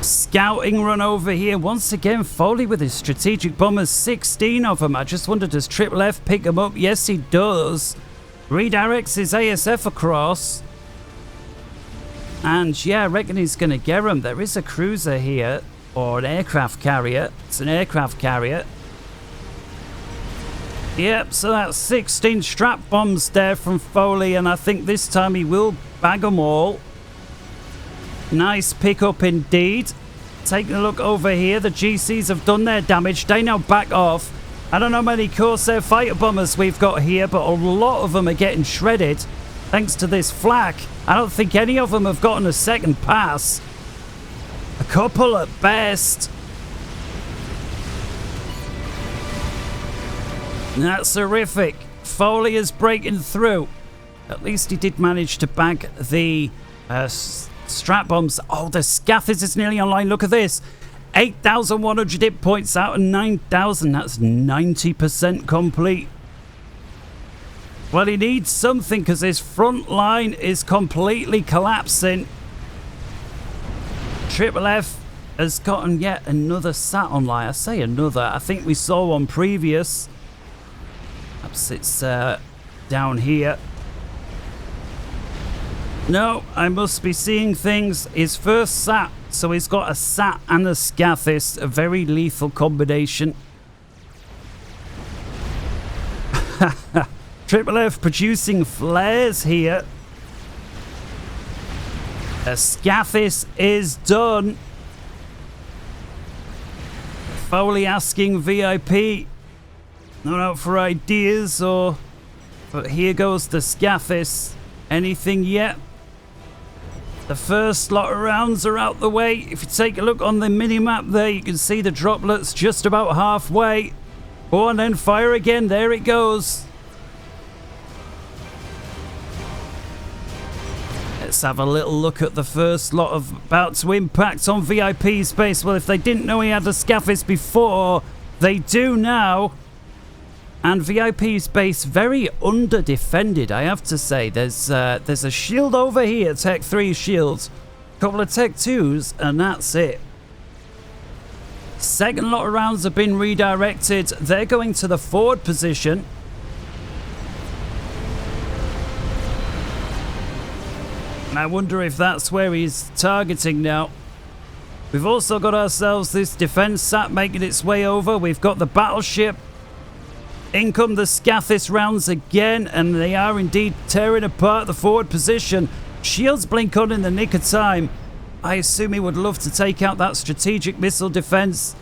[SPEAKER 1] Scouting run over here. Once again, Foley with his strategic bombers, 16 of them. I just wonder, does Triple F pick them up? Yes, he does. Redirects his ASF across. And yeah, I reckon he's going to get them. There is a cruiser here, or an aircraft carrier. It's an aircraft carrier. Yep, so that's 16 strap bombs there from Foley, and I think this time he will bag them all. Nice pickup indeed. Taking a look over here, the GCs have done their damage. They now back off. I don't know how many Corsair fighter bombers we've got here, but a lot of them are getting shredded thanks to this flak. I don't think any of them have gotten a second pass. A couple at best. That's horrific. Foley is breaking through. At least he did manage to bag the strap bombs. Oh, the Scathis is nearly online. Look at this. 8,100 hit points out of 9,000. That's 90% complete. Well, he needs something because his front line is completely collapsing. Triple F has gotten yet another sat online. I say another. I think we saw one previous. Perhaps it's down here. No, I must be seeing things. His first sat. So he's got a sat and a scathis. A very lethal combination. Triple F producing flares here. A scathis is done. Foley asking VIP. Not out for ideas or... But here goes the scathis. Anything yet? The first lot of rounds are out the way. If you take a look on the mini-map there, you can see the droplets just about halfway. Oh, and then fire again. There it goes. Let's have a little look at the first lot of about to impact on VIP space. Well, if they didn't know he had a scathis before, they do now. And VIP space very under-defended, I have to say. There's a shield over here, Tech 3 shields. A couple of Tech 2s, and that's it. Second lot of rounds have been redirected. They're going to the forward position. And I wonder if that's where he's targeting now. We've also got ourselves this defense sat making its way over. We've got the battleship. In come the scathis rounds again, and they are indeed tearing apart the forward position. Shields blink on in the nick of time. I assume he would love to take out that strategic missile defense.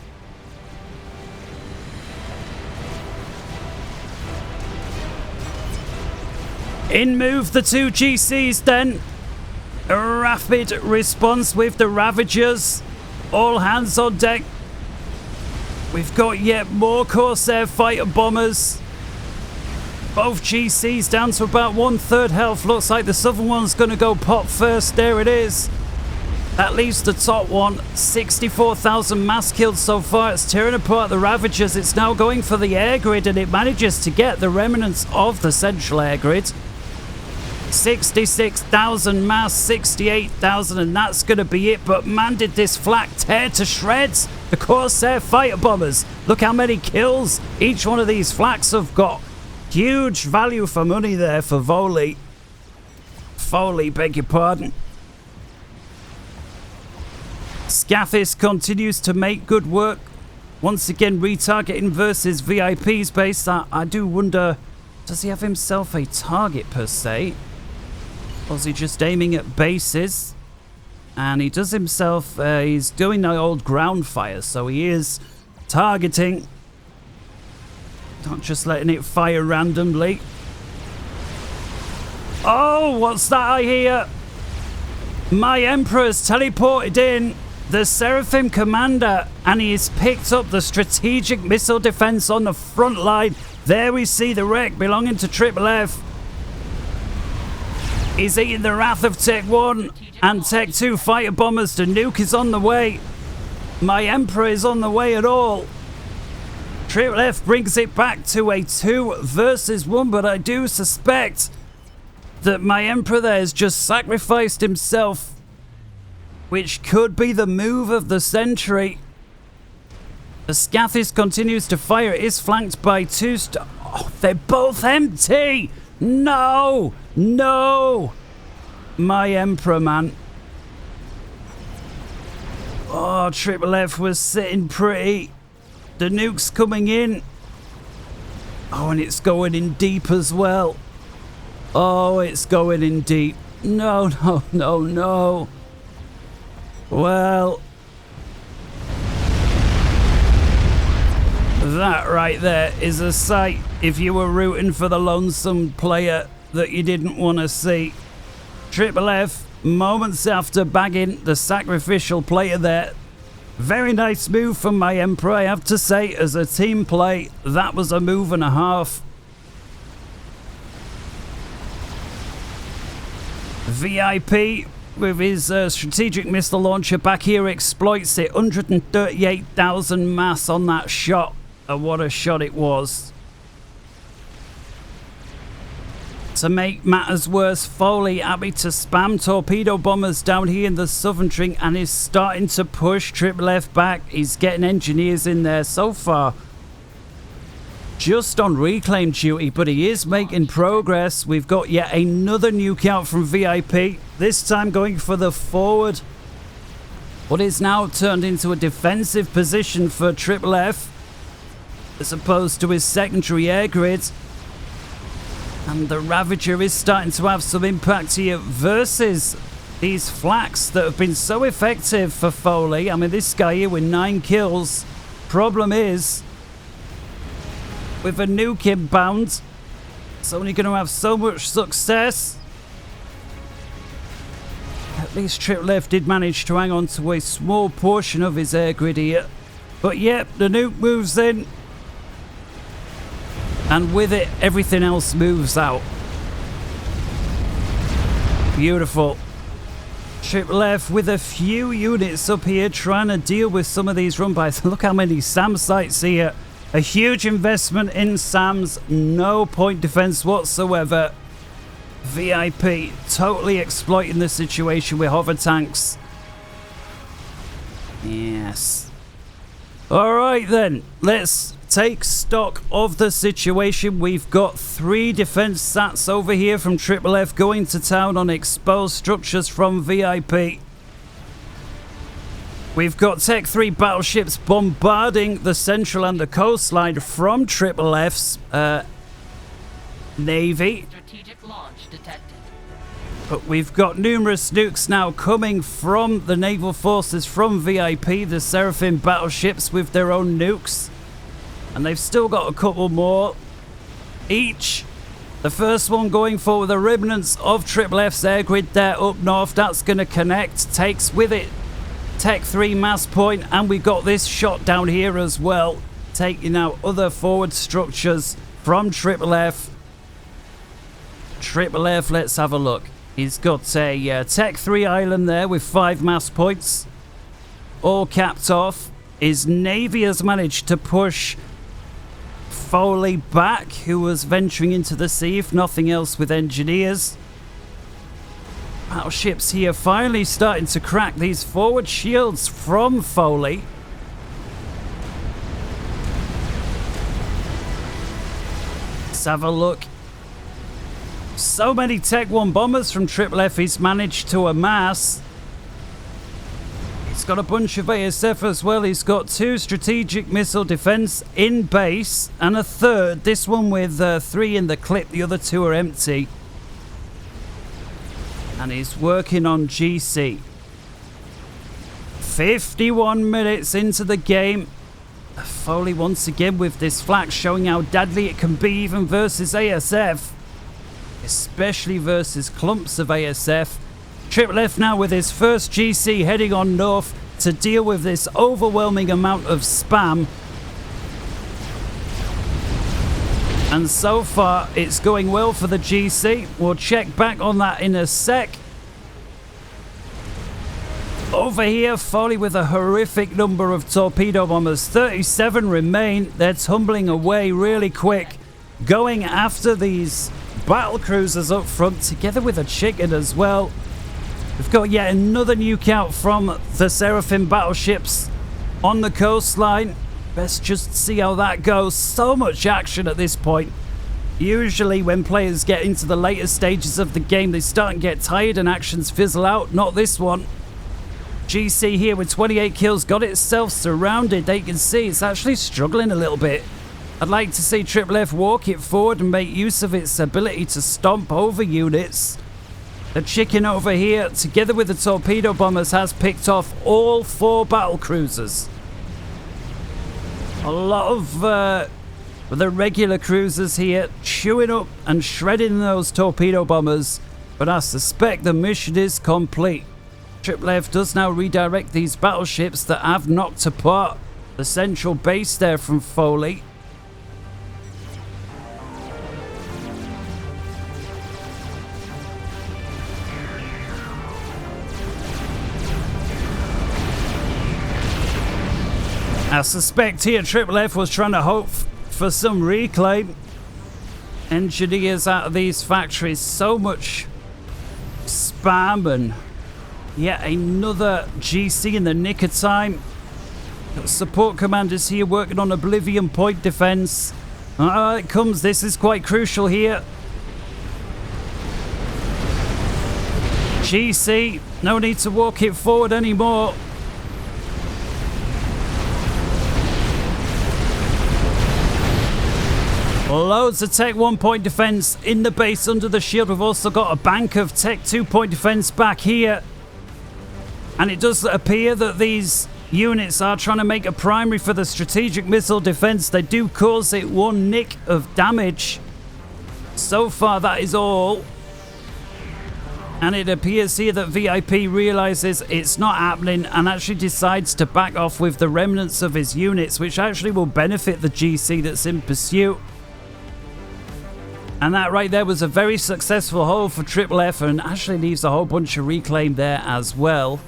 [SPEAKER 1] In move the two GCs then. A rapid response with the Ravagers. All hands on deck. We've got yet more Corsair fighter bombers. Both GCs down to about 1/3 health. Looks like the southern one's going to go pop first. There it is. That leaves the top one. 64,000 mass killed so far. It's tearing apart the Ravagers. It's now going for the air grid, and it manages to get the remnants of the central air grid. 66,000 mass, 68,000, and that's going to be it. But man, did this flak tear to shreds the Corsair fighter bombers. Look how many kills each one of these flaks have got. Huge value for money there for Foley. Beg your pardon. Scathis continues to make good work. Once again, retargeting versus VIP space. I do wonder, does he have himself a target per se? Or is he just aiming at bases? And he does himself, he's doing the old ground fire, so he is targeting. Not just letting it fire randomly. Oh, what's that I hear? myEmperor's teleported in. The Seraphim commander, and he has picked up the strategic missile defense on the front line. There we see the wreck belonging to Triple F. He's eating the wrath of Tech 1 and Tech 2 fighter bombers. The nuke is on the way. myEmperor is on the way at all. Triple F brings it back to a 2 versus 1, but I do suspect that myEmperor there has just sacrificed himself, which could be the move of the century. The Scathis continues to fire. It is flanked by 2 oh, they're both empty! No! No! myEmperor, man. Oh, Triple F was sitting pretty. The nuke's coming in. Oh, and it's going in deep as well. Oh, it's going in deep. No, no, no, no. Well, that right there is a sight if you were rooting for the lonesome player that you didn't want to see. Triple F, moments after bagging the sacrificial player there. Very nice move from myEmperor, I have to say. As a team play, that was a move and a half. VIP with his strategic missile launcher back here exploits it. 138,000 mass on that shot. And what a shot it was. To make matters worse, Foley happy to spam torpedo bombers down here in the southern string and is starting to push Triple F back. He's getting engineers in there so far. Just on reclaim duty, but he is making progress. We've got yet another nuke out from VIP, this time going for the forward. What is now turned into a defensive position for Triple F, as opposed to his secondary air grid. And the Ravager is starting to have some impact here versus these flaks that have been so effective for Foley. I mean, this guy here with 9 kills. Problem is, with a nuke inbound, it's only going to have so much success. At least Triple F did manage to hang on to a small portion of his air grid here. But yep, the nuke moves in. And with it, everything else moves out. Beautiful. Triple F with a few units up here trying to deal with some of these run-bys. Look how many SAM sites here. A huge investment in SAMs. No point defense whatsoever. VIP totally exploiting the situation with hover tanks. Yes. Alright then, let's take stock of the situation. We've got 3 defense sats over here from Triple F going to town on exposed structures from VIP. We've got Tech 3 battleships bombarding the central and the coastline from Triple F's Navy.
[SPEAKER 2] Strategic launch detected.
[SPEAKER 1] But we've got numerous nukes now coming from the naval forces from VIP, the Seraphim battleships with their own nukes. And they've still got a couple more each. The first one going for the remnants of Triple F's air grid there up north. That's going to connect. Takes with it Tech 3 mass point. And we got this shot down here as well. Taking out other forward structures from Triple F. Triple F, let's have a look. He's got a Tech 3 island there with 5 mass points. All capped off. His Navy has managed to push Foley back, who was venturing into the sea, if nothing else, with engineers. Battleships here finally starting to crack these forward shields from Foley. Let's have a look. So many Tech 1 bombers from Triple F he's managed to amass. He's got a bunch of ASF as well. He's got 2 strategic missile defense in base and a third. This one with 3 in the clip. The other 2 are empty. And he's working on GC. 51 minutes into the game. Foley once again with this flak showing how deadly it can be even versus ASF. Especially versus clumps of ASF. Triple F now with his first GC heading on north to deal with this overwhelming amount of spam. And so far it's going well for the GC. We'll check back on that in a sec. Over here, Foley with a horrific number of torpedo bombers. 37 remain. They're tumbling away really quick. Going after these battle cruisers up front together with a chicken as well. We've got yet another nuke out from the Seraphim battleships on the coastline. Best just see how that goes. So much action at this point. Usually when players get into the later stages of the game, they start and get tired and actions fizzle out. Not this one. GC here with 28 kills got itself surrounded. They can see it's actually struggling a little bit. I'd like to see Triple F walk it forward and make use of its ability to stomp over units. The chicken over here, together with the torpedo bombers, has picked off all 4 battle cruisers. A lot of the regular cruisers here chewing up and shredding those torpedo bombers, but I suspect the mission is complete. Triple F does now redirect these battleships that have knocked apart the central base there from Foley. I suspect here Triple F was trying to hope for some reclaim. engineers out of these factories. So much spam, and yet another GC in the nick of time. Got support commanders here working on Oblivion Point defense. It comes. This is quite crucial here. GC, no need to walk it forward anymore. Loads of Tech 1 point defense in the base under the shield. We've also got a bank of Tech 2 point defense back here. And it does appear that these units are trying to make a primary for the strategic missile defense. They do cause it 1 nick of damage. So far, that is all. And it appears here that VIP realizes it's not happening and actually decides to back off with the remnants of his units, which actually will benefit the GC that's in pursuit. And that right there was a very successful hold for Triple F, and actually leaves a whole bunch of reclaim there as well.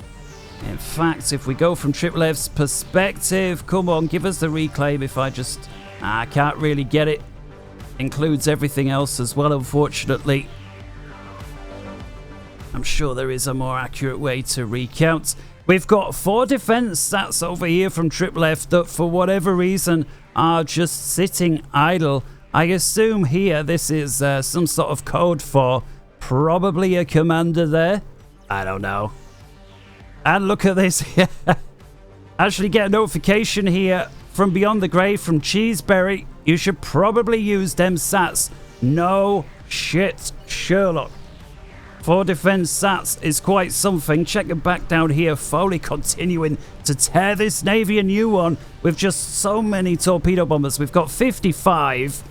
[SPEAKER 1] In fact, if we go from Triple F's perspective, come on, give us the reclaim. If I can't really get it. Includes everything else as well, unfortunately. I'm sure there is a more accurate way to recount. We've got 4 defense stats over here from Triple F that for whatever reason are just sitting idle. I assume here this is some sort of code for probably a commander there. I don't know. And look at this. Actually get a notification here from Beyond the Grave from CheeseBerry. You should probably use them sats. No shit, Sherlock. 4 defense sats is quite something. Checking back down here, Foley continuing to tear this Navy a new one with just so many torpedo bombers. We've got 55.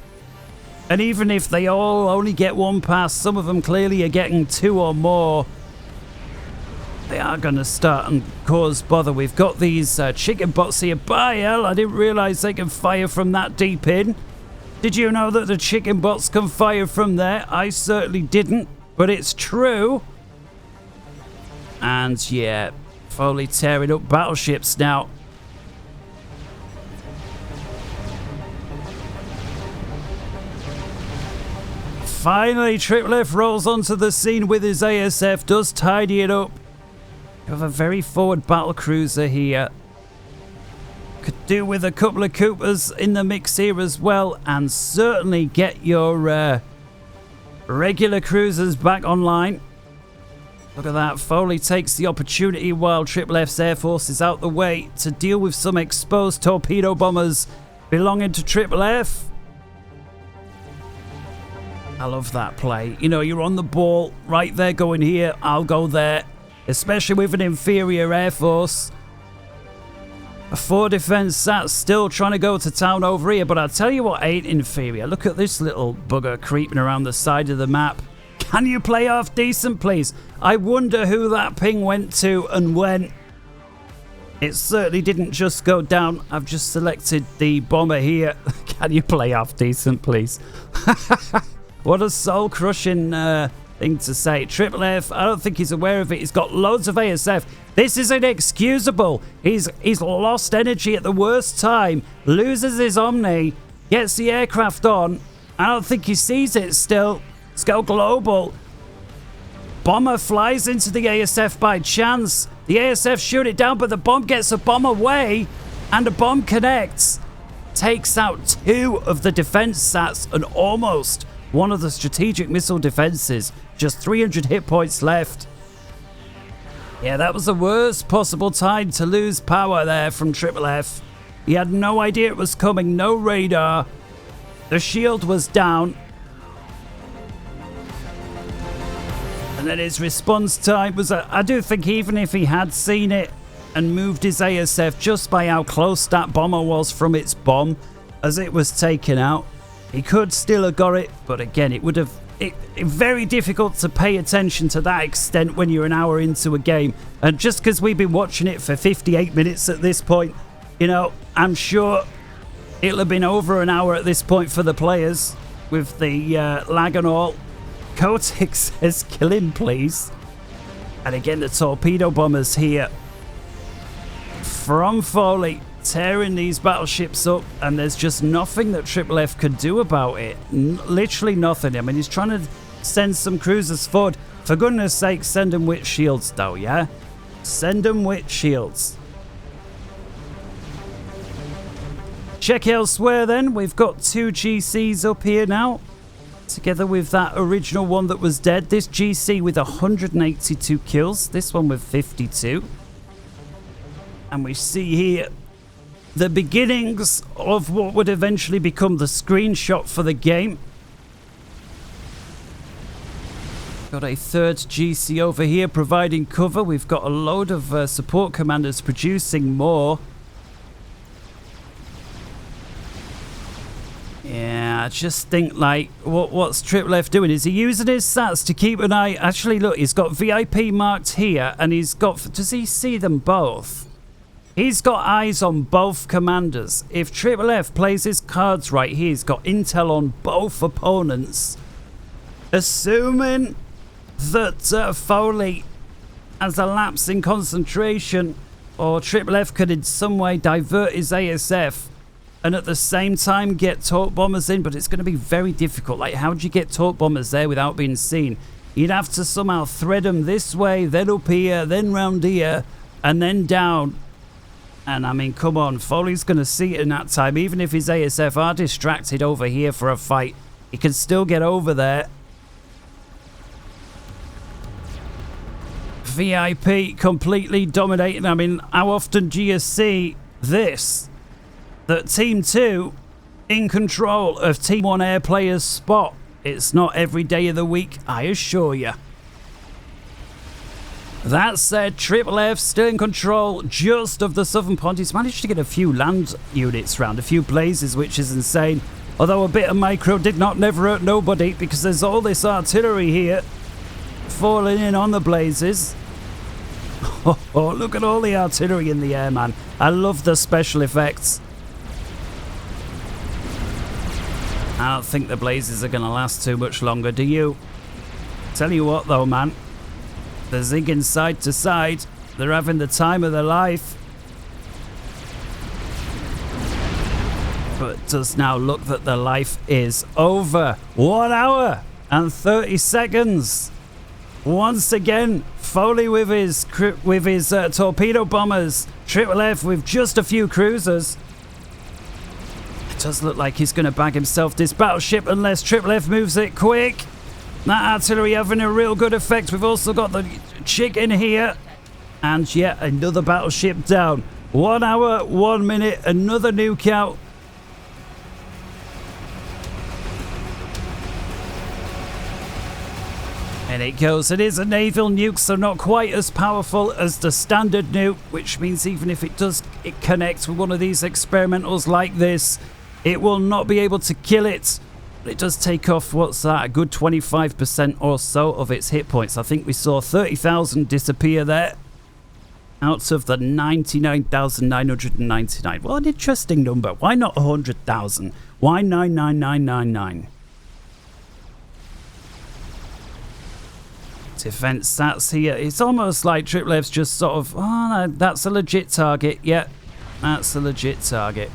[SPEAKER 1] And even if they all only get 1 pass, some of them clearly are getting 2 or more. They are going to start and cause bother. We've got these chicken bots here. By hell, I didn't realize they can fire from that deep in. Did you know that the chicken bots can fire from there? I certainly didn't, but it's true. And yeah, Foley tearing up battleships now. Finally, Triple F rolls onto the scene with his ASF, does tidy it up. You have a very forward battle cruiser here. Could do with a couple of Coopers in the mix here as well, and certainly get your regular cruisers back online. Look at that, Foley takes the opportunity while Triple F's Air Force is out the way to deal with some exposed torpedo bombers belonging to Triple F. I love that play. You know, you're on the ball, right there going here, I'll go there. Especially with an inferior Air Force. A 4 defense sat still trying to go to town over here, but I'll tell you what ain't inferior. Look at this little bugger creeping around the side of the map. Can you play half decent, please? I wonder who that ping went to and when. It certainly didn't just go down. I've just selected the bomber here. Can you play half decent, please? What a soul-crushing thing to say. Triple F, I don't think he's aware of it. He's got loads of ASF. This is inexcusable. He's lost energy at the worst time. Loses his Omni. Gets the aircraft on. I don't think he sees it still. Let's go global. Bomber flies into the ASF by chance. The ASF shoot it down, but the bomb gets a bomb away. And the bomb connects. Takes out 2 of the defense sats and almost one of the strategic missile defenses. Just 300 hit points left. Yeah, that was the worst possible time to lose power there from Triple F. He had no idea it was coming, no radar. The shield was down. And then his response time was, I do think even if he had seen it and moved his ASF just by how close that bomber was from its bomb as it was taken out, he could still have got it, but again, it would have... very difficult to pay attention to that extent when you're an hour into a game. And just because we've been watching it for 58 minutes at this point, you know, I'm sure it'll have been over an hour at this point for the players with the lag and all. Kotick says, kill him, please. And again, the torpedo bombers here from Foley tearing these battleships up, and there's just nothing that Triple F could do about it. Literally nothing. I mean, he's trying to send some cruisers forward. For goodness sake, send them with shields, though, yeah? Send them with shields. Check elsewhere, then. We've got 2 GCs up here now, together with that original one that was dead. This GC with 182 kills. This one with 52. And we see here the beginnings of what would eventually become the screenshot for the game. Got a 3rd GC over here providing cover. We've got a load of support commanders producing more. Yeah, I just think, like, what's Triple F doing? Is he using his sats to keep an eye? Actually, look, he's got VIP marked here, and he's got... Does he see them both? He's got eyes on both commanders. If Triple F plays his cards right, he's got intel on both opponents. Assuming that Foley has a lapse in concentration, or Triple F could in some way divert his ASF and at the same time get torque bombers in, but it's going to be very difficult. Like, how do you get torque bombers there without being seen? You'd have to somehow thread them this way, then up here, then round here, and then down. And I mean, come on, Foley's going to see it in that time. Even if his ASF are distracted over here for a fight, he can still get over there. VIP completely dominating. I mean, how often do you see this? That Team 2 in control of Team 1 air player's spot. It's not every day of the week, I assure you. That said, Triple F still in control just of the southern pond. He's managed to get a few land units round, a few blazes, which is insane. Although a bit of micro did not never hurt nobody, because there's all this artillery here falling in on the blazes. Oh, look at all the artillery in the air, man. I love the special effects. I don't think the blazes are going to last too much longer, do you? Tell you what, though, man. They're zigging side to side. They're having the time of their life. But it does now look that the life is over. 1 hour and 30 seconds. Once again, Foley with his torpedo bombers. Triple F with just a few cruisers. It does look like he's going to bag himself this battleship unless Triple F moves it quick. That artillery having a real good effect. We've also got the chick in here. And yet another battleship down. 1 hour, 1 minute, another nuke out. And it goes. It is a naval nuke, so not quite as powerful as the standard nuke, which means even if it connects with one of these experimentals like this, it will not be able to kill it. But it does take off, what's that, a good 25% or so of its hit points. I think we saw 30,000 disappear there out of the 99,999. Well, an interesting number. Why not 100,000? Why 99999? Defense stats here. It's almost like Triple F's just sort of, oh, no, that's a legit target. Yeah, that's a legit target.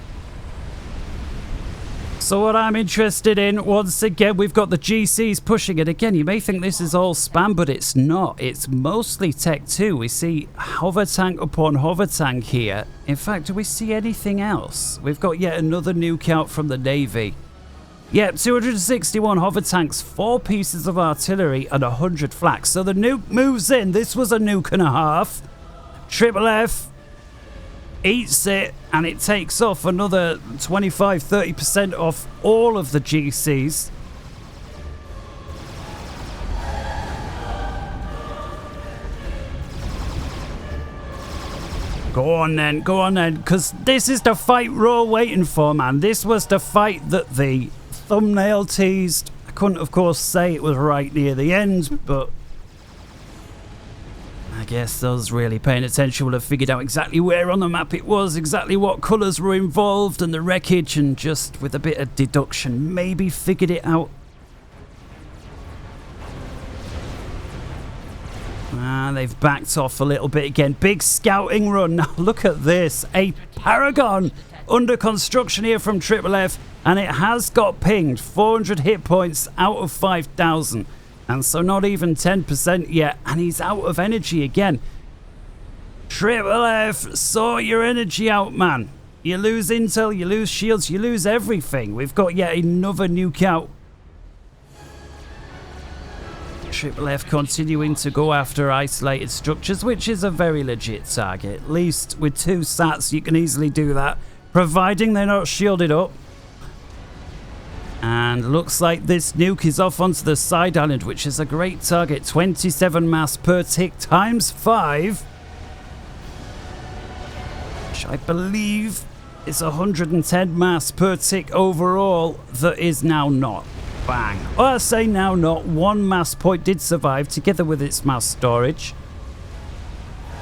[SPEAKER 1] So what I'm interested in, once again, we've got the GCs pushing it. Again, you may think this is all spam, but it's not. It's mostly Tech 2. We see hover tank upon hover tank here. In fact, do we see anything else? We've got yet another nuke out from the Navy. Yep, 261 hover tanks, 4 pieces of artillery, and 100 flaks. So the nuke moves in. This was a nuke and a half. Triple F eats it, and it takes off another 25-30% off all of the GCs. Go on then, because this is the fight we're all waiting for, man. This was the fight that the thumbnail teased. I couldn't, of course, say it was right near the end, but I guess those really paying attention will have figured out exactly where on the map it was, exactly what colours were involved, and the wreckage, and just with a bit of deduction, maybe figured it out. And they've backed off a little bit again. Big scouting run. Now look at this. A Paragon under construction here from Triple F. And it has got pinged. 400 hit points out of 5,000. And so not even 10% yet. And he's out of energy again. Triple F, sort your energy out, man. You lose intel, you lose shields, you lose everything. We've got yet another nuke out. Triple F continuing to go after isolated structures, which is a very legit target. At least with 2 sats, you can easily do that, providing they're not shielded up. And looks like this nuke is off onto the side island, which is a great target. 27 mass per tick times 5. Which I believe is 110 mass per tick overall. That is now not. Bang. Or I say now not. 1 mass point did survive together with its mass storage.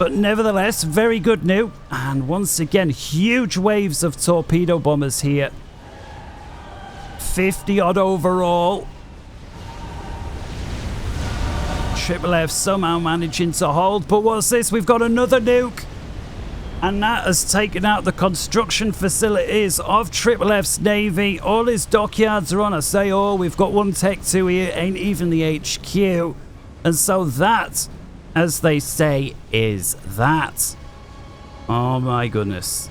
[SPEAKER 1] But nevertheless, very good nuke. And once again, huge waves of torpedo bombers here. 50 odd overall. Triple F somehow managing to hold. But what's this? We've got another nuke. And that has taken out the construction facilities of Triple F's Navy. All his dockyards are on. I say all. We've got 1 Tech 2 here. Ain't even the HQ. And so that, as they say, is that. Oh my goodness.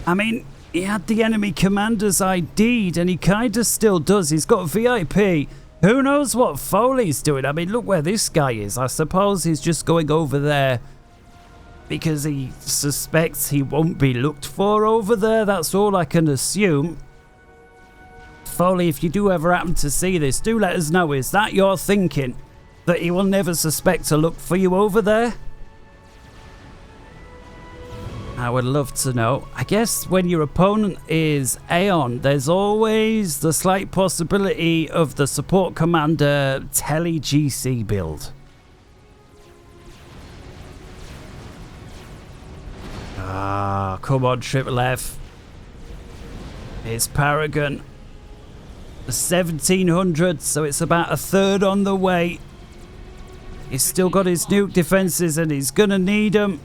[SPEAKER 1] I mean, he had the enemy commanders ID'd, and he kind of still does. He's got VIP. Who knows what Foley's doing? I mean, look where this guy is. I suppose he's just going over there because he suspects he won't be looked for over there. That's all I can assume. Foley, if you do ever happen to see this, do let us know. Is that your thinking? That he will never suspect to look for you over there? I would love to know. I guess when your opponent is Aeon, there's always the slight possibility of the support commander Tele GC build. Ah, come on, Triple F. It's Paragon. 1700, so it's about 1/3 on the way. He's still got his nuke defenses and he's gonna need them.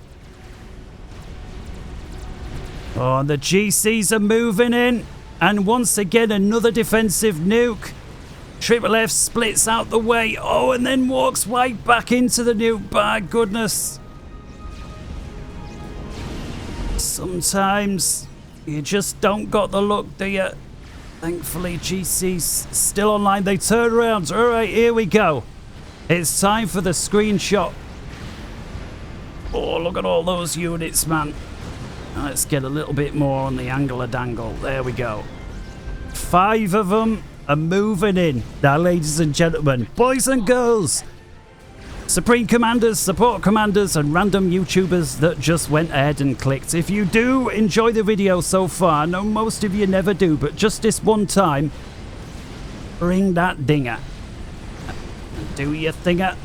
[SPEAKER 1] Oh, and the GCs are moving in. And once again, another defensive nuke. Triple F splits out the way. Oh, and then walks right back into the nuke. My goodness. Sometimes you just don't got the luck, do you? Thankfully, GC's still online. They turn around. All right, here we go. It's time for the screenshot. Oh, look at all those units, man. Let's get a little bit more on the angle of dangle. There we go. 5 of them are moving in. Now, ladies and gentlemen, boys and girls, Supreme Commanders, Support Commanders, and random YouTubers that just went ahead and clicked. If you do enjoy the video so far, I know most of you never do, but just this one time, ring that dinger. Do your thinger.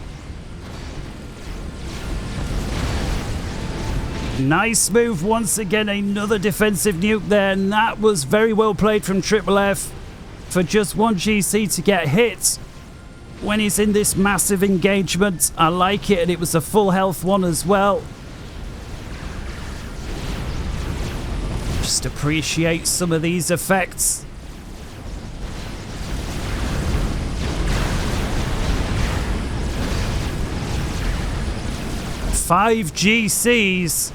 [SPEAKER 1] Nice move once again, another defensive nuke there, and that was very well played from Triple F for just 1 GC to get hit when he's in this massive engagement. I like it, and it was a full health one as well. Just appreciate some of these effects. Five GCs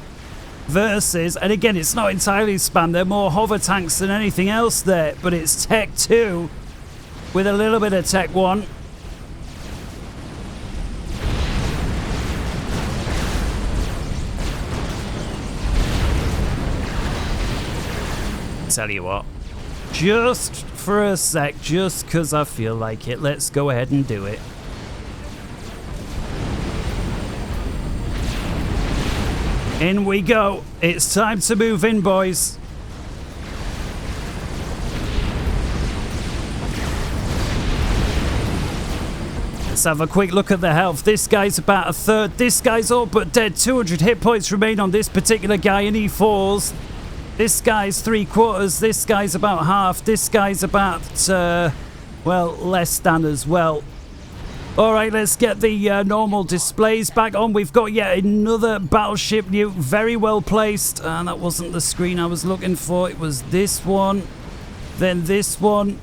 [SPEAKER 1] versus, and again, it's not entirely spam, they're more hover tanks than anything else there, but it's Tech 2 with a little bit of Tech 1. Tell you what, just for a sec, just because I feel like it, let's go ahead and do it. In we go. It's time to move in, boys. Let's have a quick look at the health. This guy's about 1/3. This guy's all but dead. 200 hit points remain on this particular guy, and he falls. This guy's 3/4. This guy's about half. This guy's about well, less than as well. Alright, let's get the normal displays back on. We've got yet another battleship nuke, very well placed. And that wasn't the screen I was looking for. It was this one, then this one.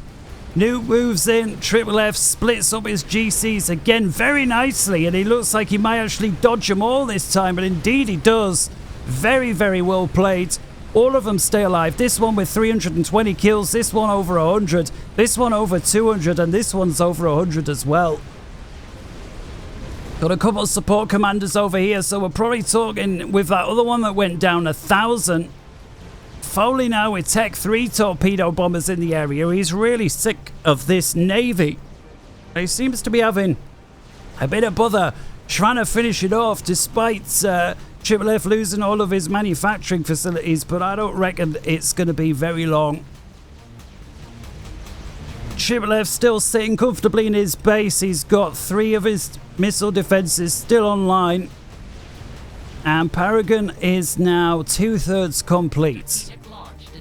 [SPEAKER 1] Nuke moves in, Triple F splits up his GCs again very nicely. And he looks like he might actually dodge them all this time. And indeed he does. Very, very well played. All of them stay alive. This one with 320 kills, this one over 100, this one over 200, and this one's over 100 as well. Got a couple of support commanders over here, so we're probably talking with that other one that went down 1,000. Foley now with Tech 3 torpedo bombers in the area. He's really sick of this Navy. He seems to be having a bit of bother trying to finish it off despite Triple F losing all of his manufacturing facilities, but I don't reckon it's going to be very long. Triple F still sitting comfortably in his base. He's got 3 of his missile defenses still online. And Paragon is now 2/3 complete.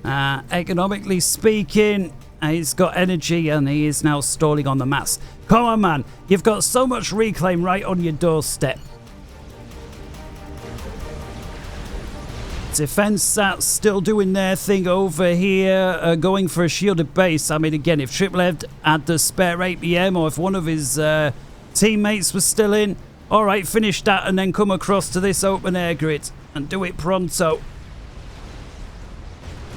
[SPEAKER 1] Economically speaking, he's got energy and he is now stalling on the mass. Come on, man. You've got so much reclaim right on your doorstep. Defense sats still doing their thing over here, going for a shielded base. I mean, again, if Triple F had the spare APM or if one of his teammates was still in, all right, finish that and then come across to this open air grid and do it pronto.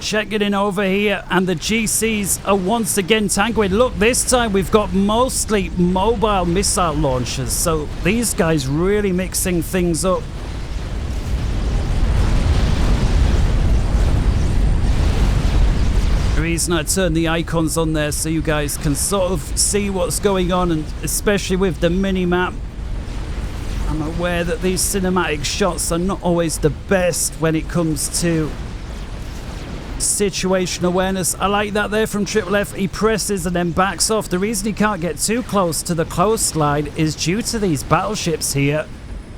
[SPEAKER 1] Checking in over here, and the GCs are once again tanking. Look, this time we've got mostly mobile missile launchers, so these guys really mixing things up. The reason I turned the icons on there so you guys can sort of see what's going on, and especially with the mini-map. I'm aware that these cinematic shots are not always the best when it comes to situation awareness. I like that there from Triple F. He presses and then backs off. The reason he can't get too close to the coastline is due to these battleships here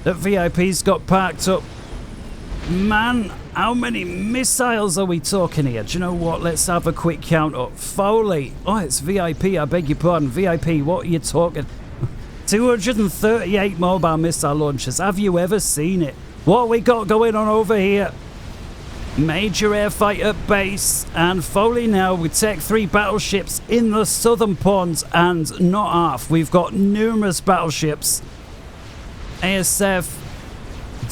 [SPEAKER 1] that VIP's got parked up. Man, how many missiles are we talking here? Do you know what? Let's have a quick count up. Foley. Oh, it's VIP. I beg your pardon. VIP, what are you talking? 238 mobile missile launchers. Have you ever seen it? What we got going on over here? Major air fight at base, and Foley now with Tech 3 battleships in the southern ponds and not half. We've got numerous battleships. ASF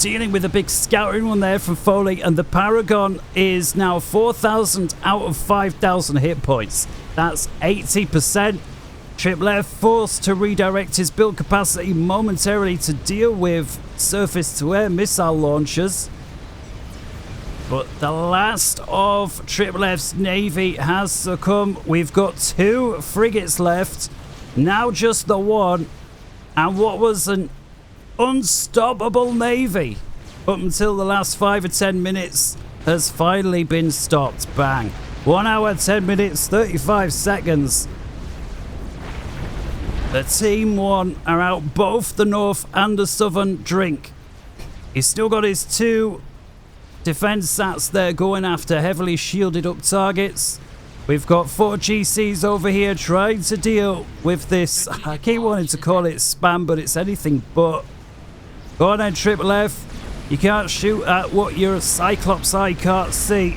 [SPEAKER 1] dealing with a big scouting one there from Foley, and the Paragon is now 4,000 out of 5,000 hit points. That's 80%. Triple F forced to redirect his build capacity momentarily to deal with surface-to-air missile launchers. But the last of Triple F's Navy has succumbed. We've got 2 frigates left. Now just the one. And what was an unstoppable Navy up until the last 5 or 10 minutes has finally been stopped. Bang. 1 hour, 10 minutes, 35 seconds. The Team 1 are out both the north and the southern drink. He's still got his 2 defense sats there going after heavily shielded up targets. We've got 4 GCs over here trying to deal with this. I keep wanting to call it spam, but it's anything but. Go on then, Triple F. You can't shoot at what your Cyclops eye can't see.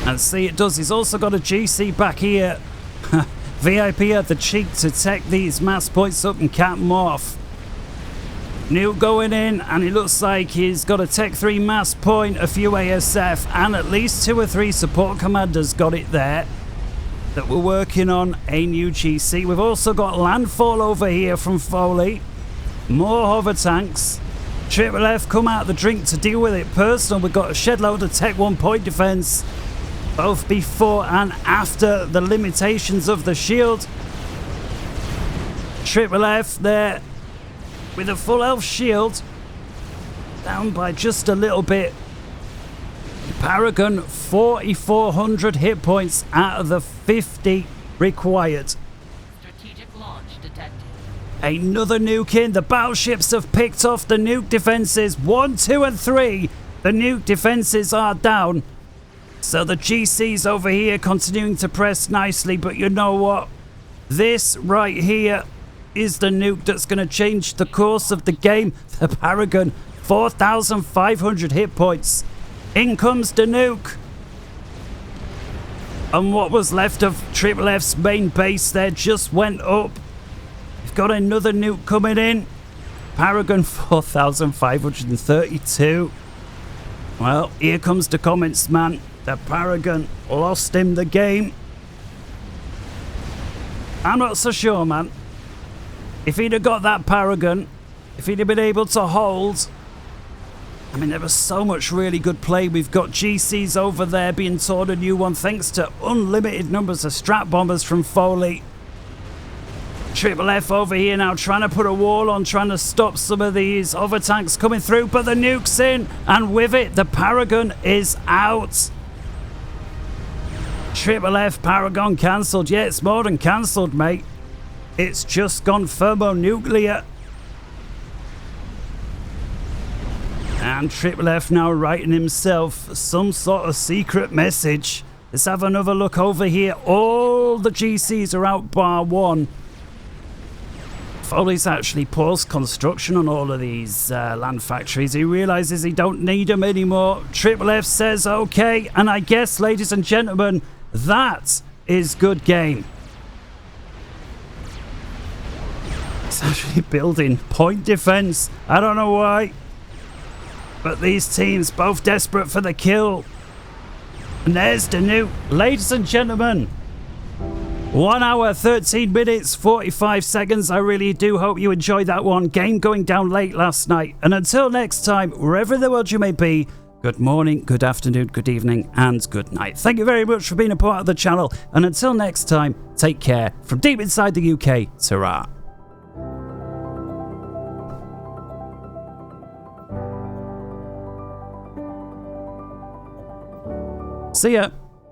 [SPEAKER 1] And see, it does. He's also got a GC back here. VIP had the cheek to take these mass points up and cap them off. Nuke going in, and it looks like he's got a Tech 3 mass point, a few ASF, and at least 2 or 3 support commanders got it there that we're working on a new GC. We've also got landfall over here from Foley. More hover tanks. Triple F come out of the drink to deal with it personal. We've got a shed load of Tech 1 point defense, both before and after the limitations of the shield. Triple F there with a full health shield, down by just a little bit. Paragon 4,400 hit points out of the 50 required.
[SPEAKER 2] Strategic launch detected.
[SPEAKER 1] Another nuke in. The battleships have picked off the nuke defenses. 1, 2, and 3. The nuke defenses are down. So the GC's over here continuing to press nicely, but you know what? This right here is the nuke that's going to change the course of the game. The Paragon, 4,500 hit points. In comes the nuke. And what was left of Triple F's main base there just went up. We've got another nuke coming in. Paragon 4,532. Well, here comes the comments, man. The Paragon lost him the game. I'm not so sure, man. If he'd have got that Paragon, if he'd have been able to hold... I mean, there was so much really good play. We've got GCs over there being taught a new one thanks to unlimited numbers of strap bombers from Foley. Triple F over here now trying to put a wall on, trying to stop some of these other tanks coming through, but the nuke's in, and with it, the Paragon is out. Triple F Paragon cancelled. Yeah, it's more than cancelled, mate. It's just gone thermonuclear. And Triple F now writing himself some sort of secret message. Let's have another look over here. All the GCs are out bar one. Foley's actually paused construction on all of these land factories. He realizes he don't need them anymore. Triple F says okay, and I guess, ladies and gentlemen, that is good game. It's actually building point defense. I don't know why, but these teams both desperate for the kill. And there's the nuke. Ladies and gentlemen, 1 hour, 13 minutes, 45 seconds. I really do hope you enjoyed that one. Game going down late last night. And until next time, wherever in the world you may be, good morning, good afternoon, good evening, and good night. Thank you very much for being a part of the channel. And until next time, take care. From deep inside the UK, ta-ra. See ya.